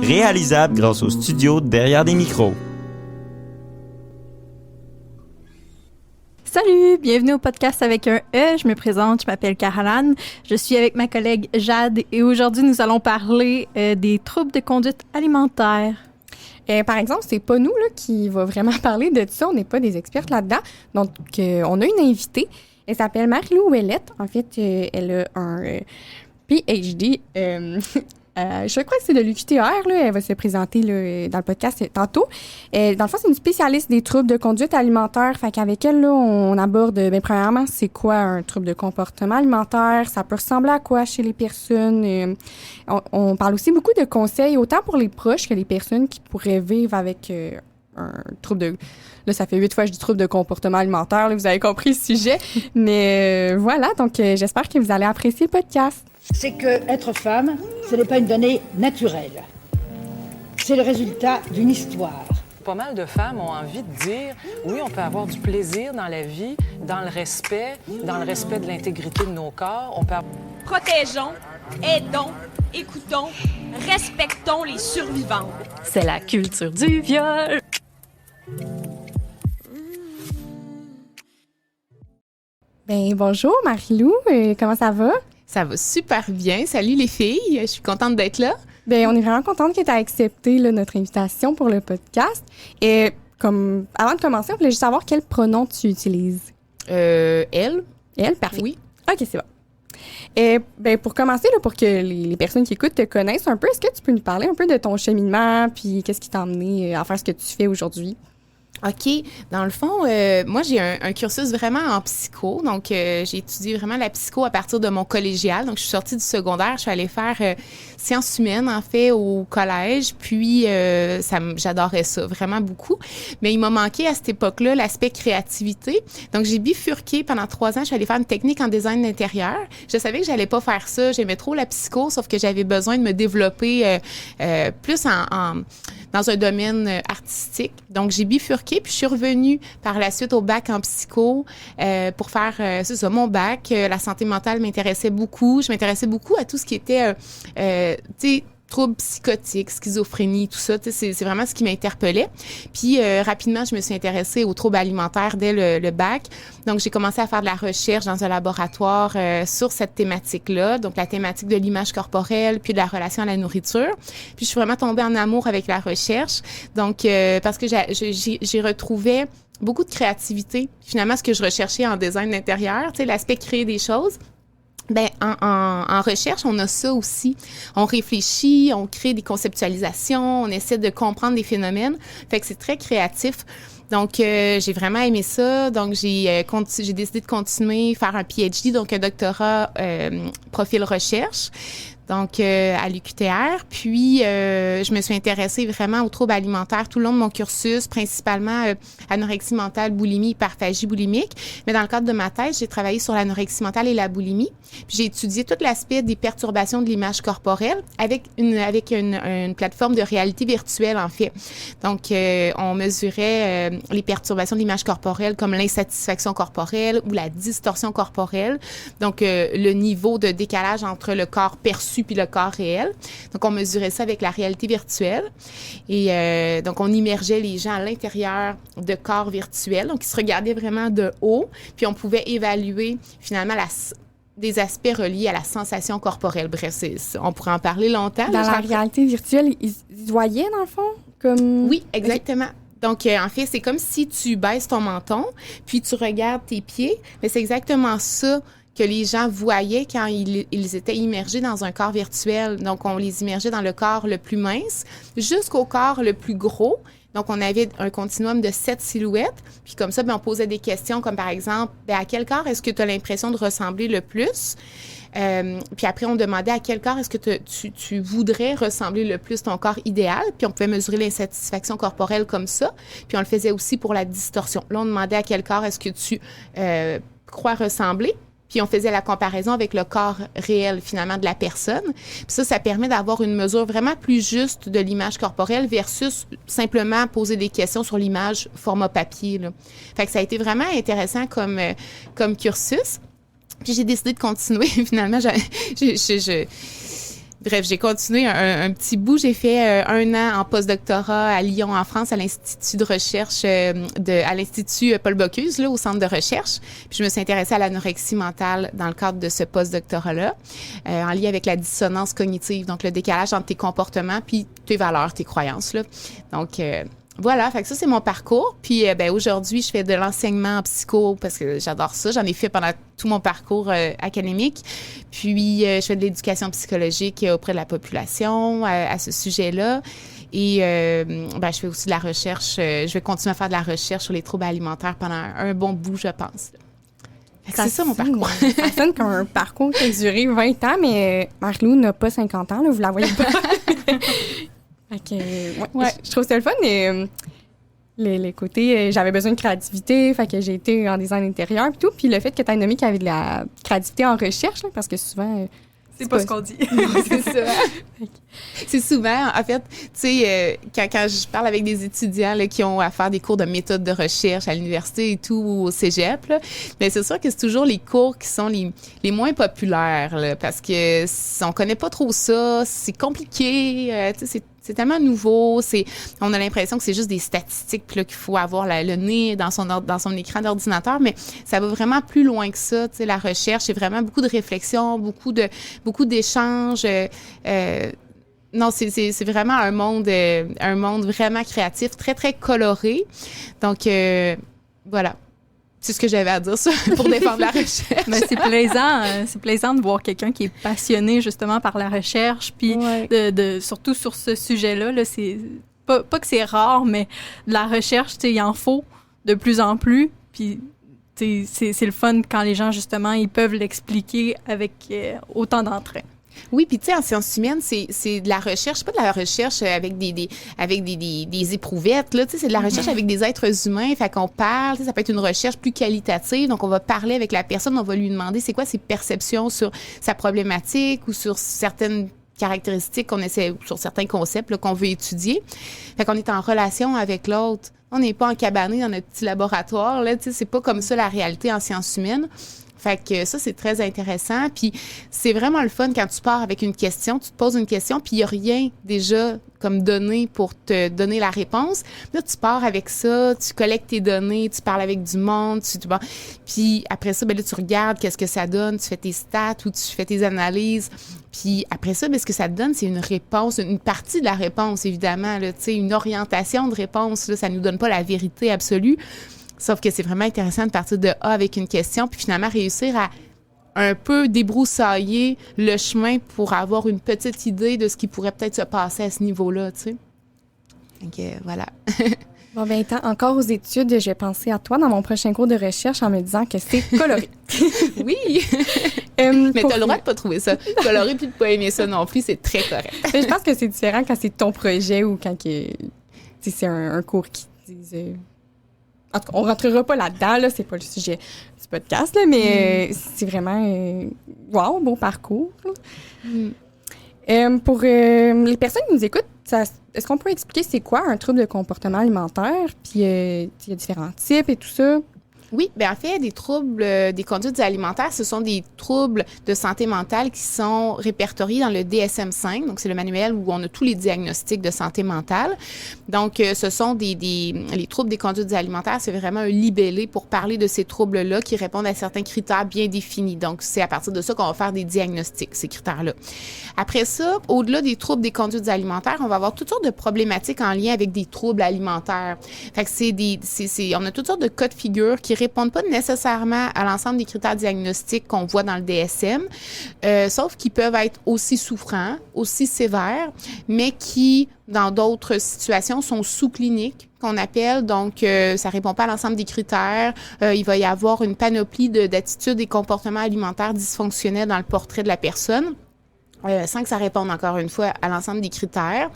réalisable grâce au studio derrière des micros. Salut, bienvenue au podcast avec un E. Je me présente, je m'appelle Caroline. Je suis avec ma collègue Jade et aujourd'hui, nous allons parler des troubles de conduite alimentaire. Par exemple, c'est pas nous là, qui va vraiment parler de ça. On n'est pas des expertes là-dedans. Donc, on a une invitée. Elle s'appelle Marie-Lou Ouellette. En fait, elle a un PhD. Je crois que c'est de l'UQTR. Là. Elle va se présenter là, dans le podcast tantôt. Dans le fond, c'est une spécialiste des troubles de conduite alimentaire. Fait qu'avec elle, là, on aborde, premièrement, c'est quoi un trouble de comportement alimentaire? Ça peut ressembler à quoi chez les personnes? On parle aussi beaucoup de conseils, autant pour les proches que les personnes qui pourraient vivre avec un trouble de... Là, ça fait 8 fois que je dis trouble de comportement alimentaire. Là, vous avez compris le sujet. Mais voilà, donc j'espère que vous allez apprécier le podcast. C'est que être femme, ce n'est pas une donnée naturelle. C'est le résultat d'une histoire. Pas mal de femmes ont envie de dire, oui, on peut avoir du plaisir dans la vie, dans le respect de l'intégrité de nos corps. On peut... Protégeons, aidons, écoutons, respectons les survivantes. C'est la culture du viol. Ben bonjour Marie-Lou, comment ça va? Ça va super bien. Salut les filles, je suis contente d'être là. Bien, on est vraiment contente que tu aies accepté là, notre invitation pour le podcast. Et comme avant de commencer, on voulait juste savoir quel pronom tu utilises. Elle. Elle, parfait. Oui. OK, c'est bon. Et ben pour commencer, là, pour que les personnes qui écoutent te connaissent un peu, est-ce que tu peux nous parler un peu de ton cheminement, puis qu'est-ce qui t'a amené à faire ce que tu fais aujourd'hui? OK. Dans le fond, moi, j'ai un cursus vraiment en psycho. Donc, j'ai étudié vraiment la psycho à partir de mon collégial. Donc, je suis sortie du secondaire. Je suis allée faire sciences humaines, en fait, au collège. Puis, j'adorais ça vraiment beaucoup. Mais il m'a manqué à cette époque-là l'aspect créativité. Donc, j'ai bifurqué pendant 3 ans. Je suis allée faire une technique en design d'intérieur. Je savais que j'allais pas faire ça. J'aimais trop la psycho, sauf que j'avais besoin de me développer plus dans un domaine artistique. Donc, j'ai bifurqué, puis je suis revenue par la suite au bac en psycho pour faire, c'est ça, mon bac. La santé mentale m'intéressait beaucoup. Je m'intéressais beaucoup à tout ce qui était, tu sais, troubles psychotiques, schizophrénie, tout ça, c'est vraiment ce qui m'interpellait. Puis rapidement, je me suis intéressée aux troubles alimentaires dès le bac. Donc, j'ai commencé à faire de la recherche dans un laboratoire sur cette thématique-là, donc la thématique de l'image corporelle, puis de la relation à la nourriture. Puis, je suis vraiment tombée en amour avec la recherche. Donc, parce que j'ai retrouvé beaucoup de créativité. Finalement, ce que je recherchais en design d'intérieur, tu sais, l'aspect créer des choses. Ben en recherche, on a ça aussi. On réfléchit, on crée des conceptualisations, on essaie de comprendre des phénomènes. Fait que c'est très créatif. Donc, j'ai vraiment aimé ça. Donc, j'ai décidé de continuer, faire un PhD, donc un doctorat profil recherche. Donc, à l'UQTR. Puis, je me suis intéressée vraiment aux troubles alimentaires tout le long de mon cursus, principalement anorexie mentale, boulimie, hyperphagie boulimique. Mais dans le cadre de ma thèse, j'ai travaillé sur l'anorexie mentale et la boulimie. Puis, j'ai étudié tout l'aspect des perturbations de l'image corporelle avec une plateforme de réalité virtuelle, en fait. Donc, on mesurait les perturbations de l'image corporelle comme l'insatisfaction corporelle ou la distorsion corporelle. Donc, le niveau de décalage entre le corps perçu puis le corps réel. Donc, on mesurait ça avec la réalité virtuelle. Et donc, on immergeait les gens à l'intérieur de corps virtuels. Donc, ils se regardaient vraiment de haut. Puis, on pouvait évaluer finalement des aspects reliés à la sensation corporelle. Bref, on pourrait en parler longtemps. Dans la réalité virtuelle, ils voyaient, dans le fond? Comme... Oui, exactement. Donc, en fait, c'est comme si tu baisses ton menton, puis tu regardes tes pieds. Mais c'est exactement ça que les gens voyaient quand ils étaient immergés dans un corps virtuel. Donc, on les immergeait dans le corps le plus mince jusqu'au corps le plus gros. Donc, on avait un continuum de 7 silhouettes. Puis comme ça, on posait des questions comme par exemple, à quel corps est-ce que tu as l'impression de ressembler le plus? Puis après, on demandait à quel corps est-ce que tu voudrais ressembler le plus ton corps idéal. Puis on pouvait mesurer l'insatisfaction corporelle comme ça. Puis on le faisait aussi pour la distorsion. Là, on demandait à quel corps est-ce que tu crois ressembler. Puis on faisait la comparaison avec le corps réel, finalement, de la personne. Puis ça permet d'avoir une mesure vraiment plus juste de l'image corporelle versus simplement poser des questions sur l'image format papier, là. Fait que ça a été vraiment intéressant comme cursus. Puis j'ai décidé de continuer. Finalement, Bref, j'ai continué un petit bout. J'ai fait 1 an en postdoctorat à Lyon, en France, à l'Institut de recherche, à l'Institut Paul Bocuse, là, au centre de recherche. Puis je me suis intéressée à l'anorexie mentale dans le cadre de ce postdoctorat-là, en lien avec la dissonance cognitive, donc le décalage entre tes comportements puis tes valeurs, tes croyances, là. Donc, voilà, fait que ça, c'est mon parcours. Puis, aujourd'hui, je fais de l'enseignement en psycho parce que j'adore ça. J'en ai fait pendant tout mon parcours académique. Puis, je fais de l'éducation psychologique auprès de la population à ce sujet-là. Et je fais aussi de la recherche. Je vais continuer à faire de la recherche sur les troubles alimentaires pendant un bon bout, je pense. C'est ça mon parcours. Ça sonne comme un parcours qui a duré 20 ans, mais Marie-Lou n'a pas 50 ans, là, vous la voyez pas. Fait que, ouais. Je trouve ça le fun, mais les côtés, j'avais besoin de créativité, fait que j'ai été en design intérieur et tout. Puis le fait que tu as nommé qu'il y avait de la créativité en recherche, là, parce que souvent... c'est pas ce qu'on dit. C'est ça. C'est souvent, en fait, tu sais, quand je parle avec des étudiants là, qui ont à faire des cours de méthode de recherche à l'université et tout, ou au cégep, là, bien, c'est sûr que c'est toujours les cours qui sont les moins populaires, là, parce que on connaît pas trop ça, c'est compliqué, tu sais, c'est tellement nouveau, on a l'impression que c'est juste des statistiques là, qu'il faut avoir le nez dans son écran d'ordinateur, mais ça va vraiment plus loin que ça. Tu sais, la recherche, c'est vraiment beaucoup de réflexion, beaucoup d'échanges. Non, c'est vraiment un monde vraiment créatif, très, très coloré. Donc, voilà. C'est ce que j'avais à dire ça, pour défendre la recherche. Mais c'est plaisant de voir quelqu'un qui est passionné justement par la recherche, puis surtout sur ce sujet-là, là, c'est pas que c'est rare, mais de la recherche, tu sais, il en faut de plus en plus, puis c'est le fun quand les gens justement ils peuvent l'expliquer avec autant d'entrain. Oui, puis tu sais, en sciences humaines, c'est de la recherche, pas de la recherche avec des éprouvettes, là, tu sais, c'est de la recherche avec des êtres humains, fait qu'on parle, ça peut être une recherche plus qualitative, donc on va parler avec la personne, on va lui demander c'est quoi ses perceptions sur sa problématique ou sur certaines caractéristiques qu'on essaie, sur certains concepts là, qu'on veut étudier. Fait qu'on est en relation avec l'autre. On n'est pas encabané dans notre petit laboratoire, là, tu sais, c'est pas comme ça la réalité en sciences humaines. Fait que ça, c'est très intéressant. Puis c'est vraiment le fun quand tu pars avec une question, tu te poses une question, puis il n'y a rien déjà comme donné pour te donner la réponse. Là, tu pars avec ça, tu collectes tes données, tu parles avec du monde, puis après ça, ben là, tu regardes qu'est-ce que ça donne, tu fais tes stats ou tu fais tes analyses. Puis après ça, ben, ce que ça te donne, c'est une réponse, une partie de la réponse, évidemment, là, tu sais, une orientation de réponse. Là, ça ne nous donne pas la vérité absolue. Sauf que c'est vraiment intéressant de partir de A avec une question, puis finalement réussir à un peu débroussailler le chemin pour avoir une petite idée de ce qui pourrait peut-être se passer à ce niveau-là, tu sais. Donc, voilà. Bon, ben, étant encore aux études, je vais penser à toi dans mon prochain cours de recherche en me disant que c'est coloré. Oui! Mais t'as le droit de pas trouver ça coloré puis de pas aimer ça non plus, c'est très correct. Je pense que c'est différent quand c'est ton projet ou quand c'est un cours qui dit... En tout cas, on rentrera pas là-dedans, là, c'est pas le sujet du podcast, là, mais c'est vraiment... wow, bon parcours. Pour les personnes qui nous écoutent, est-ce qu'on peut expliquer c'est quoi un trouble de comportement alimentaire? Puis il y a différents types et tout ça. Oui, bien en fait, des troubles des conduites alimentaires, ce sont des troubles de santé mentale qui sont répertoriés dans le DSM-5. Donc, c'est le manuel où on a tous les diagnostics de santé mentale. Donc, ce sont les troubles des conduites alimentaires, c'est vraiment un libellé pour parler de ces troubles-là qui répondent à certains critères bien définis. Donc, c'est à partir de ça qu'on va faire des diagnostics, ces critères-là. Après ça, au-delà des troubles des conduites alimentaires, on va avoir toutes sortes de problématiques en lien avec des troubles alimentaires. Fait que on a toutes sortes de cas de figure qui répondent pas nécessairement à l'ensemble des critères diagnostiques qu'on voit dans le DSM, sauf qu'ils peuvent être aussi souffrants, aussi sévères, mais qui, dans d'autres situations, sont sous-cliniques, qu'on appelle. Donc, ça répond pas à l'ensemble des critères. Il va y avoir une panoplie d'attitudes et comportements alimentaires dysfonctionnels dans le portrait de la personne. Sans que ça réponde encore une fois à l'ensemble des critères.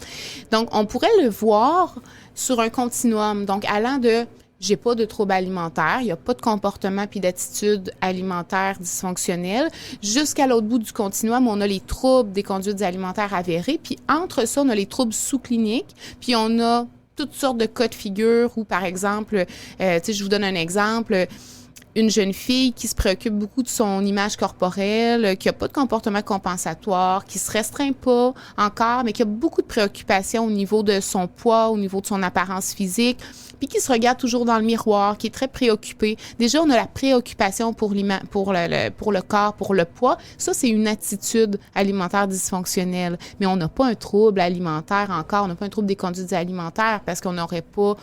Donc, on pourrait le voir sur un continuum, donc allant de j'ai pas de trouble alimentaire, il y a pas de comportement puis d'attitude alimentaire dysfonctionnelle, jusqu'à l'autre bout du continuum, on a les troubles des conduites alimentaires avérées, puis entre ça, on a les troubles sous-cliniques, puis on a toutes sortes de cas de figure où, par exemple, tu sais, je vous donne un exemple, une jeune fille qui se préoccupe beaucoup de son image corporelle, qui n'a pas de comportement compensatoire, qui se restreint pas encore, mais qui a beaucoup de préoccupations au niveau de son poids, au niveau de son apparence physique, puis qui se regarde toujours dans le miroir, qui est très préoccupée. Déjà, on a la préoccupation pour le corps, pour le poids. Ça, c'est une attitude alimentaire dysfonctionnelle. Mais on n'a pas un trouble alimentaire encore, on n'a pas un trouble des conduites alimentaires parce qu'on n'aurait pas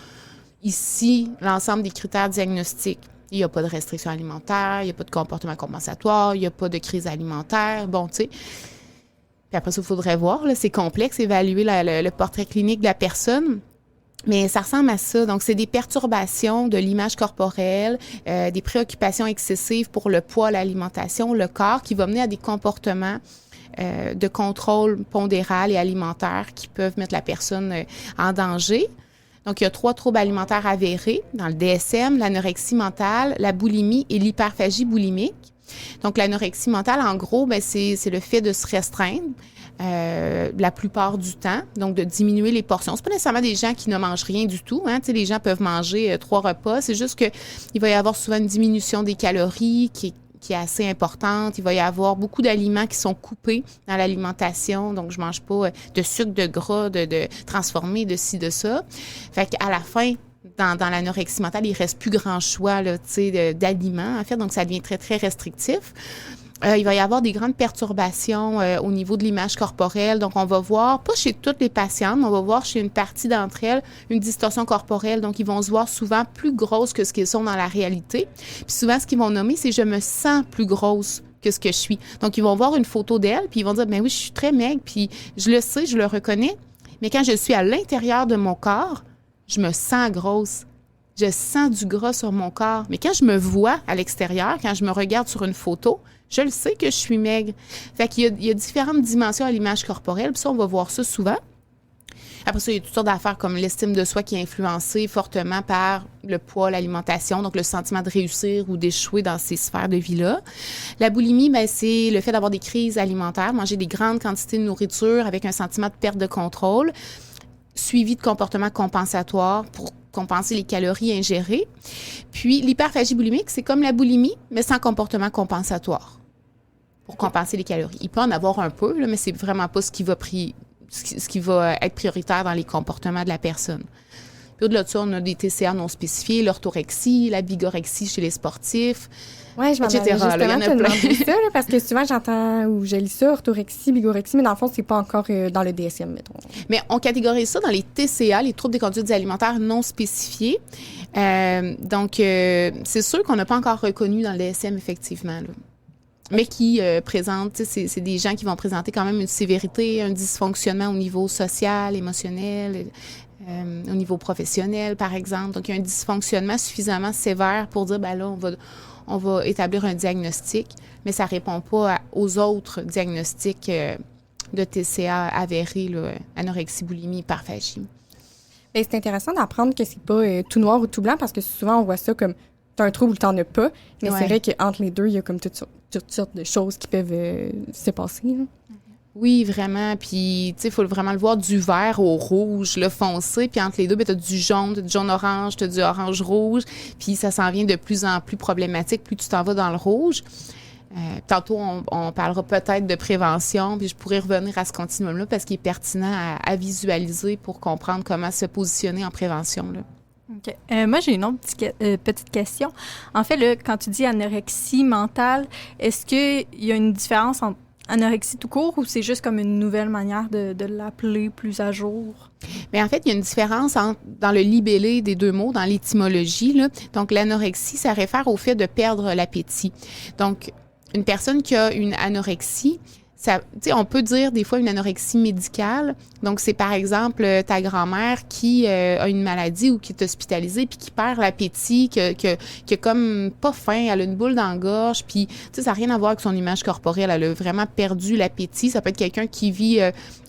ici l'ensemble des critères diagnostiques. Il n'y a pas de restriction alimentaire, il n'y a pas de comportement compensatoire, il n'y a pas de crise alimentaire. Bon, tu sais. Puis après ça, il faudrait voir, là, c'est complexe, évaluer le portrait clinique de la personne. Mais ça ressemble à ça. Donc, c'est des perturbations de l'image corporelle, des préoccupations excessives pour le poids, l'alimentation, le corps, qui va mener à des comportements de contrôle pondéral et alimentaire qui peuvent mettre la personne en danger. Donc, il y a 3 troubles alimentaires avérés dans le DSM, l'anorexie mentale, la boulimie et l'hyperphagie boulimique. Donc, l'anorexie mentale, en gros, ben, c'est le fait de se restreindre la plupart du temps, donc de diminuer les portions. C'est pas nécessairement des gens qui ne mangent rien du tout, hein. Tu sais, les gens peuvent manger 3 repas, c'est juste que il va y avoir souvent une diminution des calories qui est assez importante. Il va y avoir beaucoup d'aliments qui sont coupés dans l'alimentation. Donc, je mange pas de sucre, de gras, de transformé, de ci, de ça. Fait qu'à la fin, dans l'anorexie mentale, il reste plus grand choix là, d'aliments, en fait. Donc, ça devient très, très restrictif. Il va y avoir des grandes perturbations au niveau de l'image corporelle. Donc, on va voir, pas chez toutes les patientes, mais on va voir chez une partie d'entre elles, une distorsion corporelle. Donc, ils vont se voir souvent plus grosses que ce qu'ils sont dans la réalité. Puis souvent, ce qu'ils vont nommer, c'est « je me sens plus grosse que ce que je suis ». Donc, ils vont voir une photo d'elle, puis ils vont dire « ben oui, je suis très maigre, puis je le sais, je le reconnais. Mais quand je suis à l'intérieur de mon corps, je me sens grosse. Je sens du gras sur mon corps. Mais quand je me vois à l'extérieur, quand je me regarde sur une photo, je le sais que je suis maigre. » Fait qu'il y a différentes dimensions à l'image corporelle, puis ça, on va voir ça souvent. Après ça, il y a toutes sortes d'affaires comme l'estime de soi qui est influencée fortement par le poids, l'alimentation, donc le sentiment de réussir ou d'échouer dans ces sphères de vie-là. La boulimie, ben, c'est le fait d'avoir des crises alimentaires, manger des grandes quantités de nourriture avec un sentiment de perte de contrôle, suivi de comportements compensatoires pour compenser les calories ingérées. Puis, l'hyperphagie boulimique, c'est comme la boulimie, mais sans comportement compensatoire pour compenser les calories. Il peut en avoir un peu, là, mais c'est vraiment pas ce qui va être prioritaire dans les comportements de la personne. Puis au-delà de ça, on a des TCA non spécifiés, l'orthorexie, la bigorexie chez les sportifs, oui, je m'en allais justement te demander ça, là, parce que souvent, j'entends ou je lis ça, orthorexie, bigorexie, mais dans le fond, c'est pas encore dans le DSM, mettons. Mais on catégorise ça dans les TCA, les troubles des conduites alimentaires non spécifiés. Donc, c'est sûr qu'on n'a pas encore reconnu dans le DSM, effectivement, là. Mais qui présentent, c'est des gens qui vont présenter quand même une sévérité, un dysfonctionnement au niveau social, émotionnel, au niveau professionnel, par exemple. Donc, il y a un dysfonctionnement suffisamment sévère pour dire, ben là, on va établir un diagnostic, mais ça répond pas aux autres diagnostics de TCA avérés, là, anorexie, boulimie, hyperphagie. Bien, c'est intéressant d'apprendre que c'est pas tout noir ou tout blanc, parce que souvent, on voit ça comme t'as un trouble ou t'en as pas, mais c'est vrai qu'entre les deux, il y a comme toutes sortes de choses qui peuvent se passer, là. Oui, vraiment. Puis, tu sais, il faut vraiment le voir du vert au rouge, le foncé. Puis, entre les deux, ben, tu as du jaune-orange, tu as du orange-rouge. Puis, ça s'en vient de plus en plus problématique, plus tu t'en vas dans le rouge. Tantôt, on parlera peut-être de prévention. Puis, je pourrais revenir à ce continuum-là parce qu'il est pertinent à visualiser pour comprendre comment se positionner en prévention, là. OK. Moi, j'ai une autre petite question. En fait, là, quand tu dis anorexie mentale, est-ce qu'il y a une différence entre anorexie tout court ou c'est juste comme une nouvelle manière de l'appeler plus à jour? Bien, en fait, il y a une différence dans le libellé des deux mots, dans l'étymologie, là. Donc, l'anorexie, ça réfère au fait de perdre l'appétit. Donc, une personne qui a une anorexie, on peut dire des fois une anorexie médicale. Donc, c'est par exemple ta grand-mère qui a une maladie ou qui est hospitalisée puis qui perd l'appétit, qui a comme pas faim, elle a une boule dans la gorge. Puis, ça n'a rien à voir avec son image corporelle. Elle a vraiment perdu l'appétit. Ça peut être quelqu'un qui vit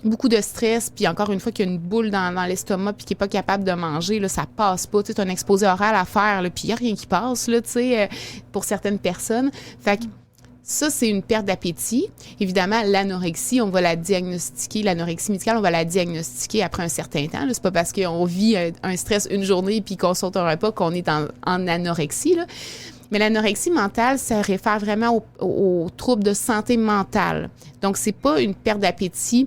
beaucoup de stress puis encore une fois qui a une boule dans l'estomac puis qui n'est pas capable de manger. Là, ça passe pas. Tu as un exposé oral à faire là, puis il n'y a rien qui passe là, pour certaines personnes. Fait que ça, c'est une perte d'appétit. Évidemment, l'anorexie, on va la diagnostiquer. L'anorexie médicale, on va la diagnostiquer après un certain temps. Là. C'est pas parce qu'on vit un stress une journée puis qu'on saute un repas qu'on est en anorexie, là. Mais l'anorexie mentale, ça réfère vraiment aux troubles de santé mentale. Donc, c'est pas une perte d'appétit,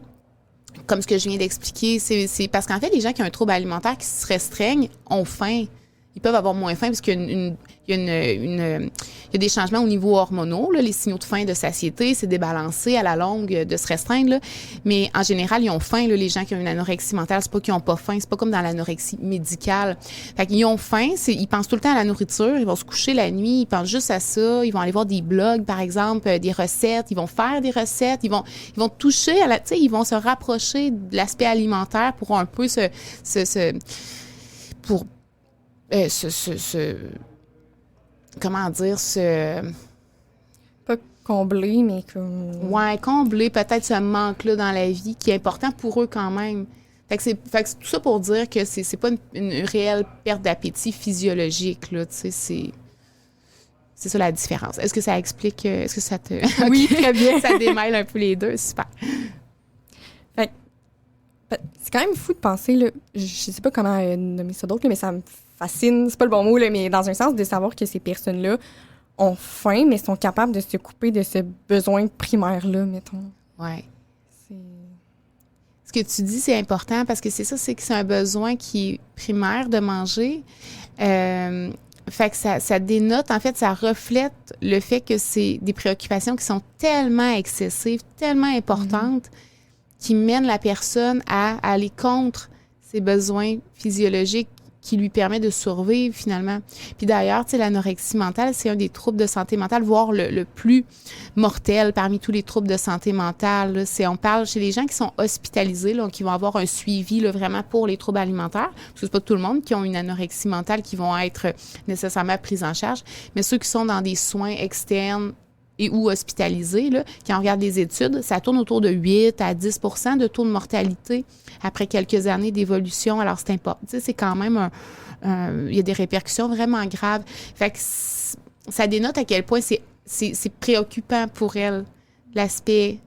comme ce que je viens d'expliquer. C'est parce qu'en fait, les gens qui ont un trouble alimentaire qui se restreignent ont faim. Ils peuvent avoir moins faim parce qu'il y a des changements au niveau hormonaux. Là, les signaux de faim, de satiété, c'est débalancé à la longue de se restreindre. Là. Mais en général, ils ont faim, là, les gens qui ont une anorexie mentale. C'est pas qu'ils ont pas faim. C'est pas comme dans l'anorexie médicale. Fait qu'ils ont faim. Ils pensent tout le temps à la nourriture. Ils vont se coucher la nuit. Ils pensent juste à ça. Ils vont aller voir des blogs, par exemple, des recettes. Ils vont faire des recettes. Ils vont toucher à ils vont se rapprocher de l'aspect alimentaire pour un peu comment dire, Pas combler, mais comme... Ouais, combler peut-être ce manque-là dans la vie qui est important pour eux quand même. Fait que c'est tout ça pour dire que c'est pas une réelle perte d'appétit physiologique, là, tu sais, c'est ça la différence. Est-ce que ça explique, est-ce que ça te... Oui, très bien. Ça démêle un peu les deux, super. Fait que, c'est quand même fou de penser, là, je sais pas comment nommer ça d'autre, là, mais ça me fascine, c'est pas le bon mot, là, mais dans un sens de savoir que ces personnes-là ont faim, mais sont capables de se couper de ce besoin primaire-là, mettons. Ouais. C'est... Ce que tu dis, c'est important parce que c'est ça, c'est que c'est un besoin qui est primaire de manger. Fait que ça dénote, en fait, ça reflète le fait que c'est des préoccupations qui sont tellement excessives, tellement importantes, qui mènent la personne à aller contre ses besoins physiologiques qui lui permet de survivre finalement. Puis d'ailleurs, tu sais, l'anorexie mentale, c'est un des troubles de santé mentale, voire le plus mortel parmi tous les troubles de santé mentale. Là. On parle chez les gens qui sont hospitalisés, là, qui vont avoir un suivi là, vraiment pour les troubles alimentaires, parce que c'est pas tout le monde qui ont une anorexie mentale qui vont être nécessairement pris en charge, mais ceux qui sont dans des soins externes et ou hospitalisés, là, quand on regarde les études, ça tourne autour de 8 à 10 % de taux de mortalité après quelques années d'évolution. Alors, c'est important. Tu sais, c'est quand même il y a des répercussions vraiment graves. Fait que ça dénote à quel point c'est préoccupant pour elle, l'aspect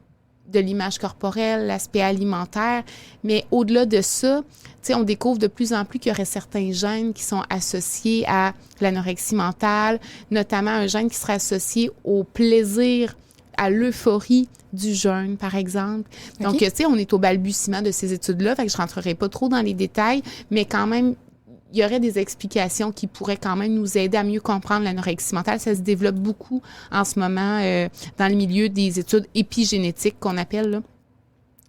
de l'image corporelle, l'aspect alimentaire. Mais au-delà de ça, tu sais, on découvre de plus en plus qu'il y aurait certains gènes qui sont associés à l'anorexie mentale, notamment un gène qui serait associé au plaisir, à l'euphorie du jeûne, par exemple. Okay. Donc, tu sais, on est au balbutiement de ces études-là, fait que je rentrerai pas trop dans les détails, mais quand même, il y aurait des explications qui pourraient quand même nous aider à mieux comprendre l'anorexie mentale. Ça se développe beaucoup en ce moment dans le milieu des études épigénétiques qu'on appelle, là.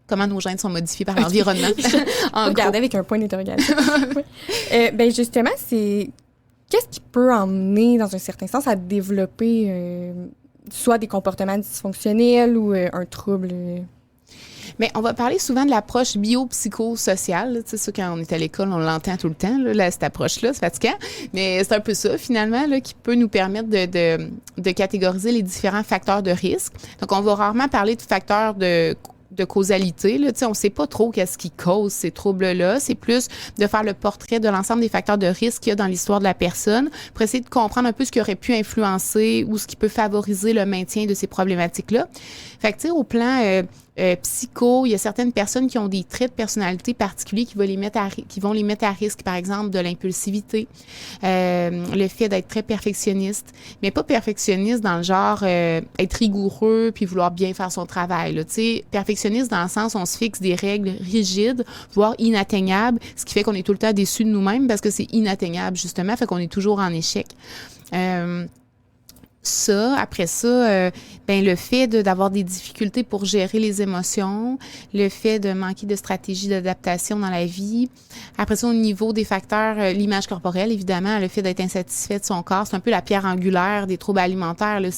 Comment nos gènes sont modifiés par l'environnement. Regardez avec un point d'interrogation. Ben justement, qu'est-ce qui peut emmener, dans un certain sens, à développer soit des comportements dysfonctionnels ou un trouble? Mais on va parler souvent de l'approche biopsychosociale. Tu sais, ça, quand on est à l'école, on l'entend tout le temps, là, cette approche-là, c'est fatigant. Mais c'est un peu ça, finalement, là, qui peut nous permettre de catégoriser les différents facteurs de risque. Donc, on va rarement parler de facteurs de causalité. Là. On ne sait pas trop qu'est-ce qui cause ces troubles-là. C'est plus de faire le portrait de l'ensemble des facteurs de risque qu'il y a dans l'histoire de la personne pour essayer de comprendre un peu ce qui aurait pu influencer ou ce qui peut favoriser le maintien de ces problématiques-là. Fait que, tu sais, au plan psycho, il y a certaines personnes qui ont des traits de personnalité particuliers qui vont les mettre à risque, par exemple, de l'impulsivité, le fait d'être très perfectionniste, mais pas perfectionniste dans le genre être rigoureux puis vouloir bien faire son travail. Tu sais, perfectionniste dans le sens on se fixe des règles rigides, voire inatteignables, ce qui fait qu'on est tout le temps déçu de nous-mêmes parce que c'est inatteignable, justement, fait qu'on est toujours en échec. Après ça, le fait d'avoir des difficultés pour gérer les émotions, le fait de manquer de stratégie d'adaptation dans la vie. Après ça, au niveau des facteurs, l'image corporelle, évidemment, le fait d'être insatisfait de son corps, c'est un peu la pierre angulaire des troubles alimentaires. Là.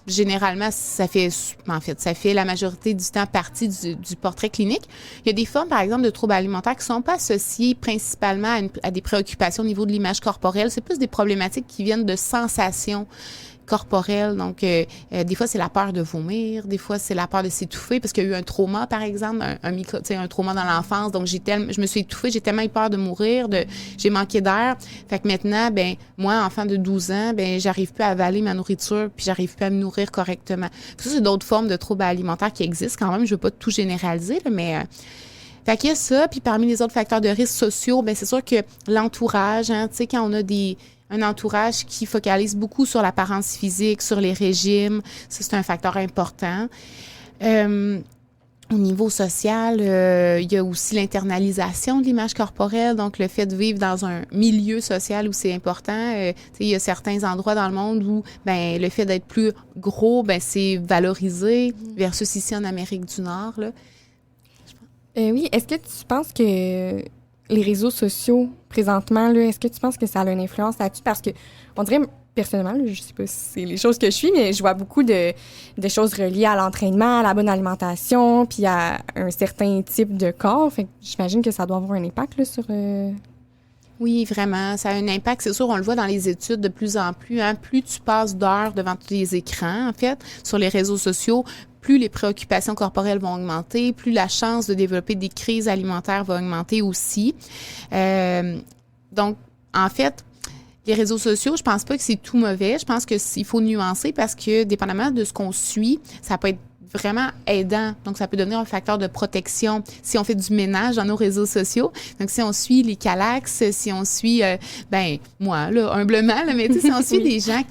Généralement, ça fait la majorité du temps partie du portrait clinique. Il y a des formes, par exemple, de troubles alimentaires qui ne sont pas associées principalement à des préoccupations au niveau de l'image corporelle. C'est plus des problématiques qui viennent de sensations corporelle. Donc, des fois, c'est la peur de vomir. Des fois, c'est la peur de s'étouffer parce qu'il y a eu un trauma, par exemple, un trauma dans l'enfance. Donc, je me suis étouffée. J'ai tellement eu peur de mourir, j'ai manqué d'air. Fait que maintenant, moi, enfant de 12 ans, j'arrive plus à avaler ma nourriture puis j'arrive plus à me nourrir correctement. Ça, c'est d'autres formes de troubles alimentaires qui existent quand même. Je veux pas tout généraliser, là, mais... Fait qu'il y a ça, puis parmi les autres facteurs de risque sociaux, c'est sûr que l'entourage, tu sais, quand on a un entourage qui focalise beaucoup sur l'apparence physique, sur les régimes. Ça, c'est un facteur important. Au niveau social, il y a aussi l'internalisation de l'image corporelle, donc le fait de vivre dans un milieu social où c'est important. Il y a certains endroits dans le monde où ben le fait d'être plus gros, ben c'est valorisé, versus ici en Amérique du Nord. Là. Oui, est-ce que tu penses que les réseaux sociaux, présentement, là, est-ce que tu penses que ça a une influence là-dessus? Parce que on dirait... Personnellement, là, je sais pas si c'est les choses que je suis, mais je vois beaucoup de choses reliées à l'entraînement, à la bonne alimentation, puis à un certain type de corps. Fait que j'imagine que ça doit avoir un impact là, sur... Oui, vraiment. Ça a un impact. C'est sûr, on le voit dans les études de plus en plus. Hein, plus tu passes d'heures devant tous les écrans, en fait, sur les réseaux sociaux, plus les préoccupations corporelles vont augmenter, plus la chance de développer des crises alimentaires va augmenter aussi. Donc, en fait, les réseaux sociaux, je pense pas que c'est tout mauvais. Je pense qu'il faut nuancer parce que, dépendamment de ce qu'on suit, ça peut être vraiment aidant. Donc, ça peut donner un facteur de protection si on fait du ménage dans nos réseaux sociaux. Donc, si on suit les Calax, si on suit, moi, là, humblement, là, mais tu sais, si on suit des gens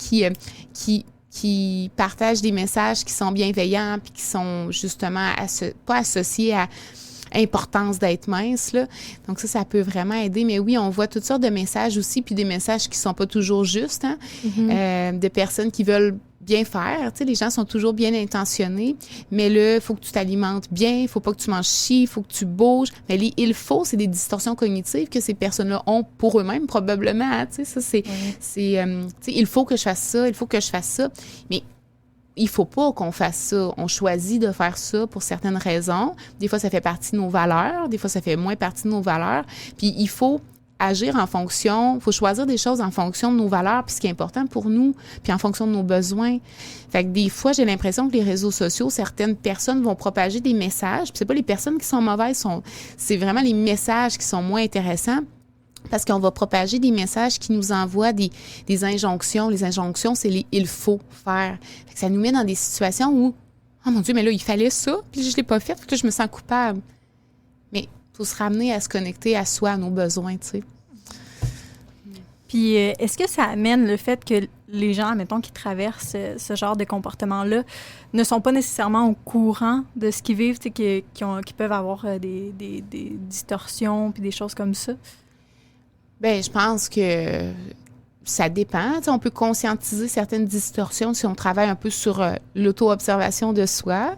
qui partagent des messages qui sont bienveillants puis qui sont justement pas associés à importance d'être mince, là. Donc ça peut vraiment aider. Mais oui, on voit toutes sortes de messages aussi, puis des messages qui sont pas toujours justes, hein? De personnes qui veulent bien faire. Tu sais, les gens sont toujours bien intentionnés, mais là, il faut que tu t'alimentes bien, il faut pas que tu manges chi, il faut que tu bouges. Mais il faut, c'est des distorsions cognitives que ces personnes-là ont pour eux-mêmes, probablement. Hein? Tu sais, ça, tu sais, il faut que je fasse ça, il faut que je fasse ça. Mais il faut pas qu'on fasse ça. On choisit de faire ça pour certaines raisons. Des fois, ça fait partie de nos valeurs. Des fois, ça fait moins partie de nos valeurs. Puis, il faut agir en fonction, il faut choisir des choses en fonction de nos valeurs, puis ce qui est important pour nous, puis en fonction de nos besoins. Fait que des fois, j'ai l'impression que les réseaux sociaux, certaines personnes vont propager des messages, puis c'est pas les personnes qui sont mauvaises, c'est vraiment les messages qui sont moins intéressants. Parce qu'on va propager des messages qui nous envoient des injonctions. Les injonctions, c'est les « il faut faire ». Fait que ça nous met dans des situations où « Oh mon Dieu, mais là, il fallait ça, puis je ne l'ai pas fait, puis que je me sens coupable ». Mais il faut se ramener à se connecter à soi, à nos besoins, tu sais. Puis, est-ce que ça amène le fait que les gens, admettons, qui traversent ce genre de comportement-là ne sont pas nécessairement au courant de ce qu'ils vivent, tu sais, qui peuvent avoir des distorsions puis des choses comme ça? Bien, je pense que ça dépend. Tu sais, on peut conscientiser certaines distorsions si on travaille un peu sur l'auto-observation de soi.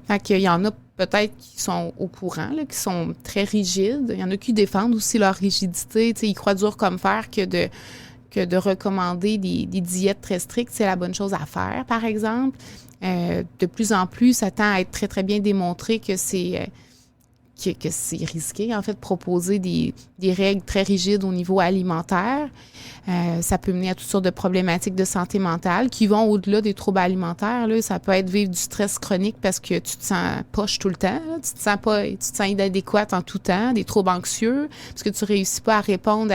Fait qu'il y en a peut-être qui sont au courant, là, qui sont très rigides. Il y en a qui défendent aussi leur rigidité. Tu sais, ils croient dur comme fer que de recommander des diètes très strictes, c'est la bonne chose à faire, par exemple. De plus en plus, ça tend à être très, très bien démontré que c'est risqué, en fait, de proposer des règles très rigides au niveau alimentaire. Ça peut mener à toutes sortes de problématiques de santé mentale qui vont au-delà des troubles alimentaires. Là. Ça peut être vivre du stress chronique parce que tu te sens poche tout le temps, là. Tu te sens inadéquate en tout temps, des troubles anxieux, parce que tu réussis pas à répondre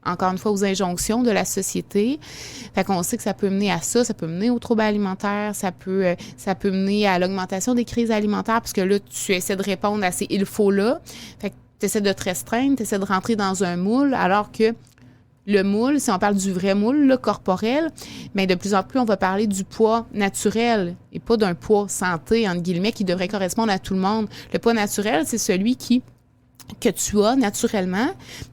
encore une fois, aux injonctions de la société. Fait qu'on sait que ça peut mener à ça peut mener aux troubles alimentaires, ça peut mener à l'augmentation des crises alimentaires, parce que là, tu essaies de répondre à ces « il faut-là ». Fait que tu essaies de te restreindre, tu essaies de rentrer dans un moule, alors que le moule, si on parle du vrai moule, là, corporel, bien, de plus en plus, on va parler du poids naturel et pas d'un poids santé, entre guillemets, qui devrait correspondre à tout le monde. Le poids naturel, c'est celui que tu as naturellement,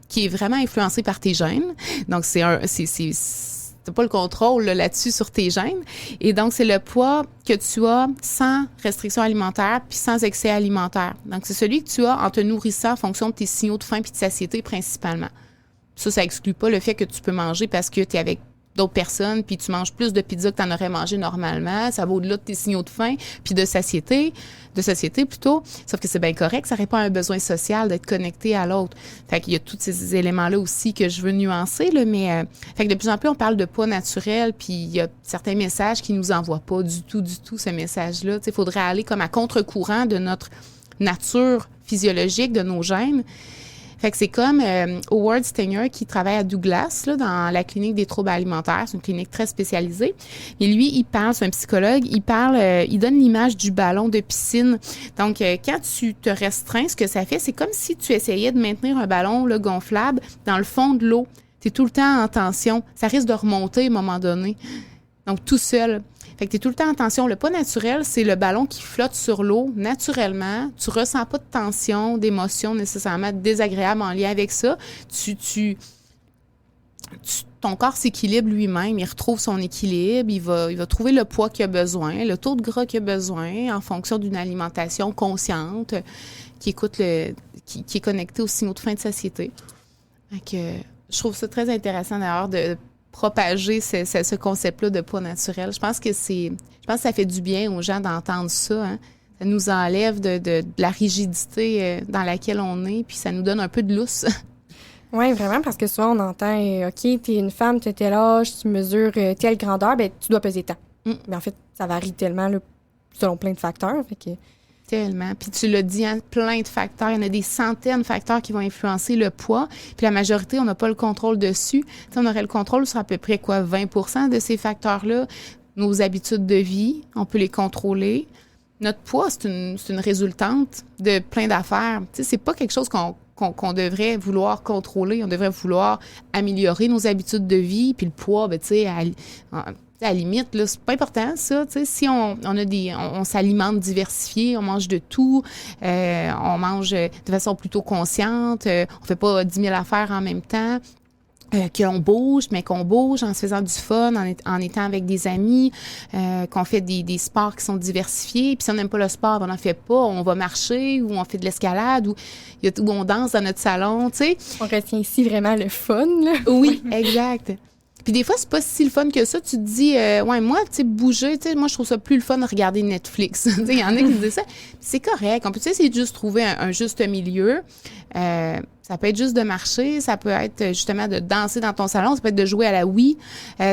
qui est vraiment influencé par tes gènes. Donc, t'as pas le contrôle là-dessus sur tes gènes. Et donc, c'est le poids que tu as sans restriction alimentaire puis sans excès alimentaire. Donc, c'est celui que tu as en te nourrissant en fonction de tes signaux de faim puis de satiété principalement. Ça exclut pas le fait que tu peux manger parce que tu es avec d'autres personnes, puis tu manges plus de pizza que tu en aurais mangé normalement. Ça va au-delà de tes signaux de faim, puis de satiété plutôt. Sauf que c'est bien correct, ça répond à un besoin social d'être connecté à l'autre. Fait qu'il y a tous ces éléments-là aussi que je veux nuancer, là, mais fait que de plus en plus, on parle de poids naturel, puis il y a certains messages qui nous envoient pas du tout ce message-là. Tu sais, il faudrait aller comme à contre-courant de notre nature physiologique, de nos gènes. Fait que c'est comme Howard Stenger qui travaille à Douglas, là, dans la clinique des troubles alimentaires. C'est une clinique très spécialisée. Et lui, c'est un psychologue, il donne l'image du ballon de piscine. Donc, quand tu te restreins, ce que ça fait, c'est comme si tu essayais de maintenir un ballon là, gonflable dans le fond de l'eau. Tu es tout le temps en tension. Ça risque de remonter à un moment donné. Donc, tout seul. Fait que tu es tout le temps en tension. Le poids naturel, c'est le ballon qui flotte sur l'eau naturellement. Tu ressens pas de tension, d'émotion nécessairement désagréable en lien avec ça. Ton corps s'équilibre lui-même, il retrouve son équilibre, il va trouver le poids qu'il a besoin, le taux de gras qu'il a besoin en fonction d'une alimentation consciente qui est connectée aux signaux de faim de satiété. Donc, je trouve ça très intéressant d'ailleurs de propager ce concept-là de poids naturel. Je pense que ça fait du bien aux gens d'entendre ça. Hein. Ça nous enlève de la rigidité dans laquelle on est, puis ça nous donne un peu de lousse. Oui, vraiment, parce que souvent, on entend, OK, t'es une femme, t'as tel âge, tu mesures telle grandeur, ben tu dois peser tant. Mais en fait, ça varie tellement là, selon plein de facteurs. Fait que... Tellement. Puis tu l'as dit, hein, plein de facteurs. Il y en a des centaines de facteurs qui vont influencer le poids. Puis la majorité, on n'a pas le contrôle dessus. T'sais, on aurait le contrôle sur à peu près 20% de ces facteurs-là. Nos habitudes de vie, on peut les contrôler. Notre poids, c'est une résultante de plein d'affaires. Tu sais, c'est pas quelque chose qu'on devrait vouloir contrôler. On devrait vouloir améliorer nos habitudes de vie. Puis le poids, ben, tu sais, à la limite, là, c'est pas important, ça. Tu sais, si on s'alimente diversifié, on mange de tout, on mange de façon plutôt consciente, on fait pas 10 000 affaires en même temps. Qu'on bouge, mais qu'on bouge en se faisant du fun, en étant avec des amis, qu'on fait des sports qui sont diversifiés. Puis si on n'aime pas le sport, on n'en fait pas. On va marcher ou on fait de l'escalade ou on danse dans notre salon, tu sais. On retient ici vraiment le fun, là. Oui, exact. Puis des fois, c'est pas si le fun que ça. Tu te dis, ouais, moi, tu sais, bouger, tu sais, moi, je trouve ça plus le fun de regarder Netflix. Tu sais, il y en a qui disent ça. Puis c'est correct. On peut essayer de juste trouver un juste milieu. Ça peut être juste de marcher, ça peut être justement de danser dans ton salon, ça peut être de jouer à la Wii,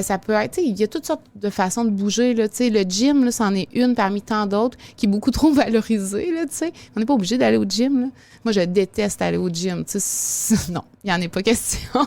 ça peut être, tu sais, il y a toutes sortes de façons de bouger, là, tu sais, le gym, là, c'en est une parmi tant d'autres qui est beaucoup trop valorisée, là, tu sais. On n'est pas obligé d'aller au gym, là. Moi, je déteste aller au gym, tu sais, non, il n'y en a pas question.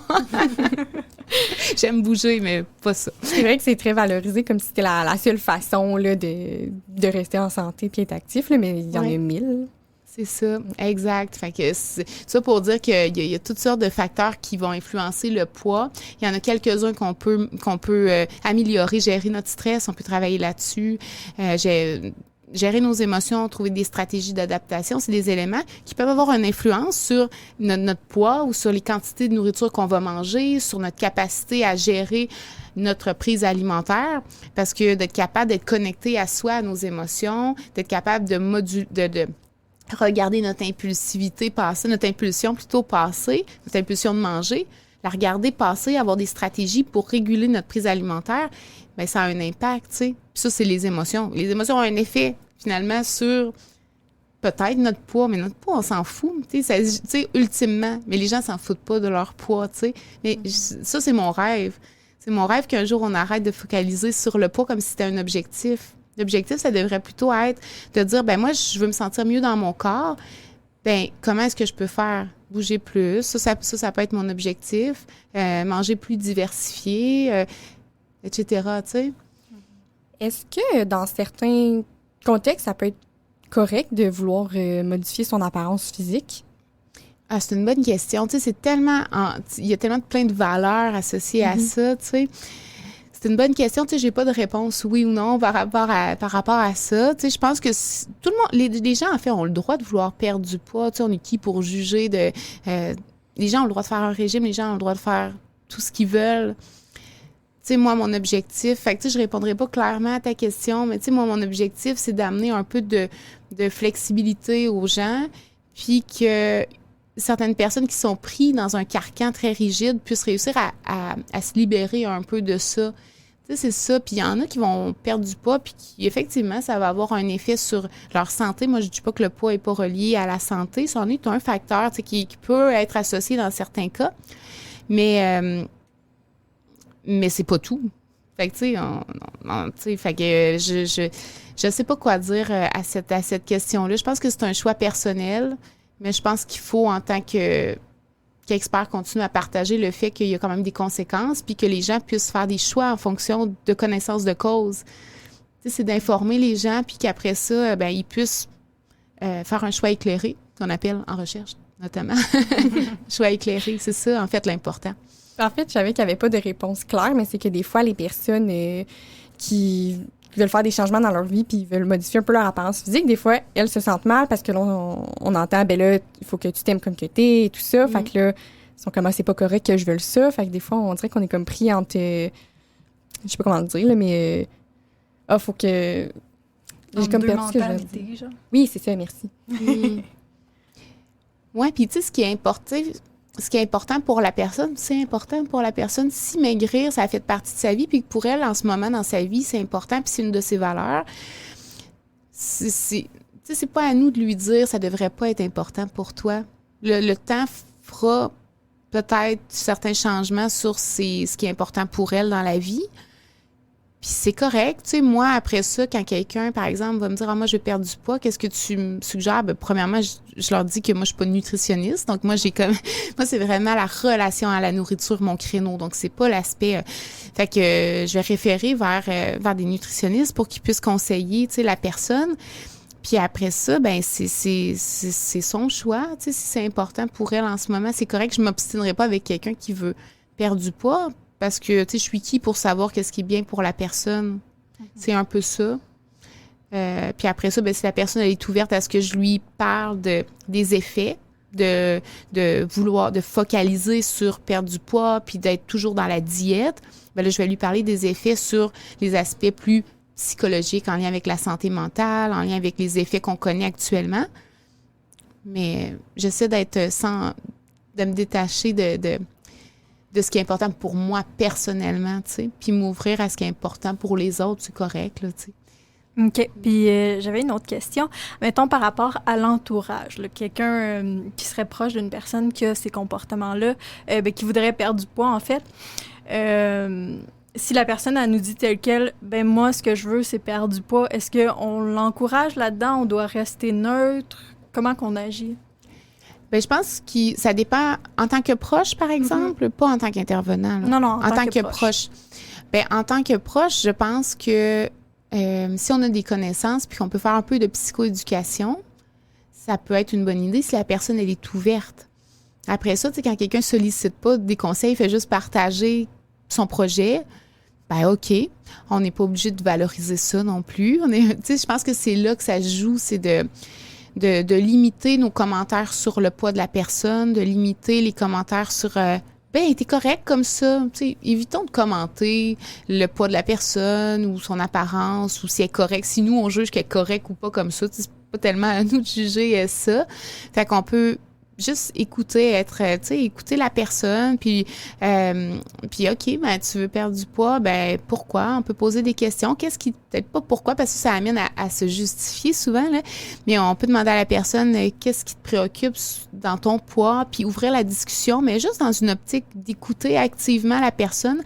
J'aime bouger, mais pas ça. C'est vrai que c'est très valorisé comme si c'était la seule façon, là, de rester en santé puis être actif, là, mais il y en a 1000. C'est ça, exact. Fait que c'est ça pour dire qu'il y a toutes sortes de facteurs qui vont influencer le poids. Il y en a quelques-uns qu'on peut améliorer, gérer notre stress, on peut travailler là-dessus, gérer nos émotions, trouver des stratégies d'adaptation. C'est des éléments qui peuvent avoir une influence sur notre poids ou sur les quantités de nourriture qu'on va manger, sur notre capacité à gérer notre prise alimentaire, parce que d'être capable d'être connecté à soi, à nos émotions, d'être capable de regarder notre impulsivité passer, notre impulsion plutôt passer, notre impulsion de manger, la regarder passer, avoir des stratégies pour réguler notre prise alimentaire, bien, ça a un impact, tu sais. Puis ça, c'est les émotions. Les émotions ont un effet, finalement, sur peut-être notre poids, mais notre poids, on s'en fout, tu sais, ultimement. Mais les gens s'en foutent pas de leur poids, tu sais. Mais ça, c'est mon rêve. C'est mon rêve qu'un jour, on arrête de focaliser sur le poids comme si c'était un objectif. L'objectif, ça devrait plutôt être de dire, ben moi, je veux me sentir mieux dans mon corps. Ben comment est-ce que je peux faire? Bouger plus. Ça peut être mon objectif. Manger plus diversifié, etc., tu sais. Est-ce que dans certains contextes, ça peut être correct de vouloir modifier son apparence physique? Ah, c'est une bonne question. Tu sais, il y a tellement plein de valeurs associées à ça, tu sais. C'est une bonne question. Tu sais, j'ai pas de réponse oui ou non par rapport à ça. Tu sais, je pense que tout le monde, les gens, en fait, ont le droit de vouloir perdre du poids. Tu sais, on est qui pour juger les gens ont le droit de faire un régime, les gens ont le droit de faire tout ce qu'ils veulent. Tu sais, moi, mon objectif, fait que tu sais, je répondrai pas clairement à ta question, mais tu sais, moi, mon objectif, c'est d'amener un peu de flexibilité aux gens, puis que certaines personnes qui sont prises dans un carcan très rigide puissent réussir à se libérer un peu de ça. Tu sais, c'est ça. Puis il y en a qui vont perdre du poids, puis qui, effectivement, ça va avoir un effet sur leur santé. Moi, je dis pas que le poids n'est pas relié à la santé. Ça en est un facteur, tu sais, qui peut être associé dans certains cas. Mais c'est pas tout. Fait que, tu sais, fait que je sais pas quoi dire à cette question-là. Je pense que c'est un choix personnel, mais je pense qu'il faut, en tant qu'expert, continuer à partager le fait qu'il y a quand même des conséquences, puis que les gens puissent faire des choix en fonction de connaissance de cause. Tu sais, c'est d'informer les gens, puis qu'après ça, ben ils puissent faire un choix éclairé, qu'on appelle en recherche, notamment. Choix éclairé, c'est ça, en fait, l'important. En fait, je savais qu'il n'y avait pas de réponse claire, mais c'est que des fois, les personnes qui veulent faire des changements dans leur vie puis veulent modifier un peu leur apparence physique, des fois, elles se sentent mal parce que là, on entend, ben là, il faut que tu t'aimes comme que t'es et tout ça. Fait que là, ils sont comme, c'est pas correct que je veuille ça. Fait que des fois, on dirait qu'on est comme pris entre, je sais pas comment le dire, là, mais, faut que... J'ai comme perdu ce que je veux dire. Genre. Oui, c'est ça, merci. Oui, puis tu sais, ce qui est important pour la personne, c'est important pour la personne. Si maigrir, ça fait partie de sa vie, puis que pour elle, en ce moment, dans sa vie, c'est important, puis c'est une de ses valeurs, c'est pas à nous de lui dire ça devrait pas être important pour toi. Le temps fera peut-être certains changements sur ce qui est important pour elle dans la vie. Puis c'est correct. Tu sais, moi, après ça, quand quelqu'un, par exemple, va me dire « Ah, moi, je vais perdre du poids, qu'est-ce que tu me suggères? » Ben, premièrement, je leur dis que moi, je suis pas nutritionniste. Donc, moi, moi, c'est vraiment la relation à la nourriture, mon créneau. Donc, c'est pas l'aspect... Fait que je vais référer vers des nutritionnistes pour qu'ils puissent conseiller, tu sais, la personne. Puis après ça, ben c'est son choix. Tu sais, si c'est important pour elle en ce moment, c'est correct. Je m'obstinerai pas avec quelqu'un qui veut perdre du poids. Parce que, tu sais, je suis qui pour savoir qu'est-ce qui est bien pour la personne? C'est un peu ça. Puis après ça, ben, si la personne elle est ouverte à ce que je lui parle des effets, de focaliser sur perdre du poids, puis d'être toujours dans la diète, ben là, je vais lui parler des effets sur les aspects plus psychologiques en lien avec la santé mentale, en lien avec les effets qu'on connaît actuellement. Mais j'essaie de me détacher de ce qui est important pour moi personnellement, tu sais, puis m'ouvrir à ce qui est important pour les autres, c'est correct, là, tu sais. OK. Puis j'avais une autre question. Mettons par rapport à l'entourage, là, quelqu'un qui serait proche d'une personne qui a ces comportements-là, qui voudrait perdre du poids, en fait. Si la personne, elle nous dit tel quel, ben moi, ce que je veux, c'est perdre du poids, est-ce qu'on l'encourage là-dedans? On doit rester neutre? Comment qu'on agit? Bien, je pense que ça dépend en tant que proche, par exemple, pas en tant qu'intervenant. Là. Non, en tant que proche. Bien, en tant que proche, je pense que si on a des connaissances puis qu'on peut faire un peu de psychoéducation, ça peut être une bonne idée si la personne, elle est ouverte. Après ça, tu sais, quand quelqu'un ne sollicite pas des conseils, il fait juste partager son projet, ben OK, on n'est pas obligé de valoriser ça non plus. Tu sais, je pense que c'est là que ça joue, c'est de limiter nos commentaires sur le poids de la personne, de limiter les commentaires sur ben t'es correct comme ça. T'sais, évitons de commenter le poids de la personne ou son apparence ou si elle est correcte. Si nous on juge qu'elle est correcte ou pas comme ça, c'est pas tellement à nous de juger ça. Fait qu'on peut juste écouter la personne, puis OK, ben tu veux perdre du poids, ben pourquoi? On peut poser des questions. Qu'est-ce qui, peut-être pas pourquoi, parce que ça amène à se justifier souvent, là, mais on peut demander à la personne qu'est-ce qui te préoccupe dans ton poids, puis ouvrir la discussion, mais juste dans une optique d'écouter activement la personne.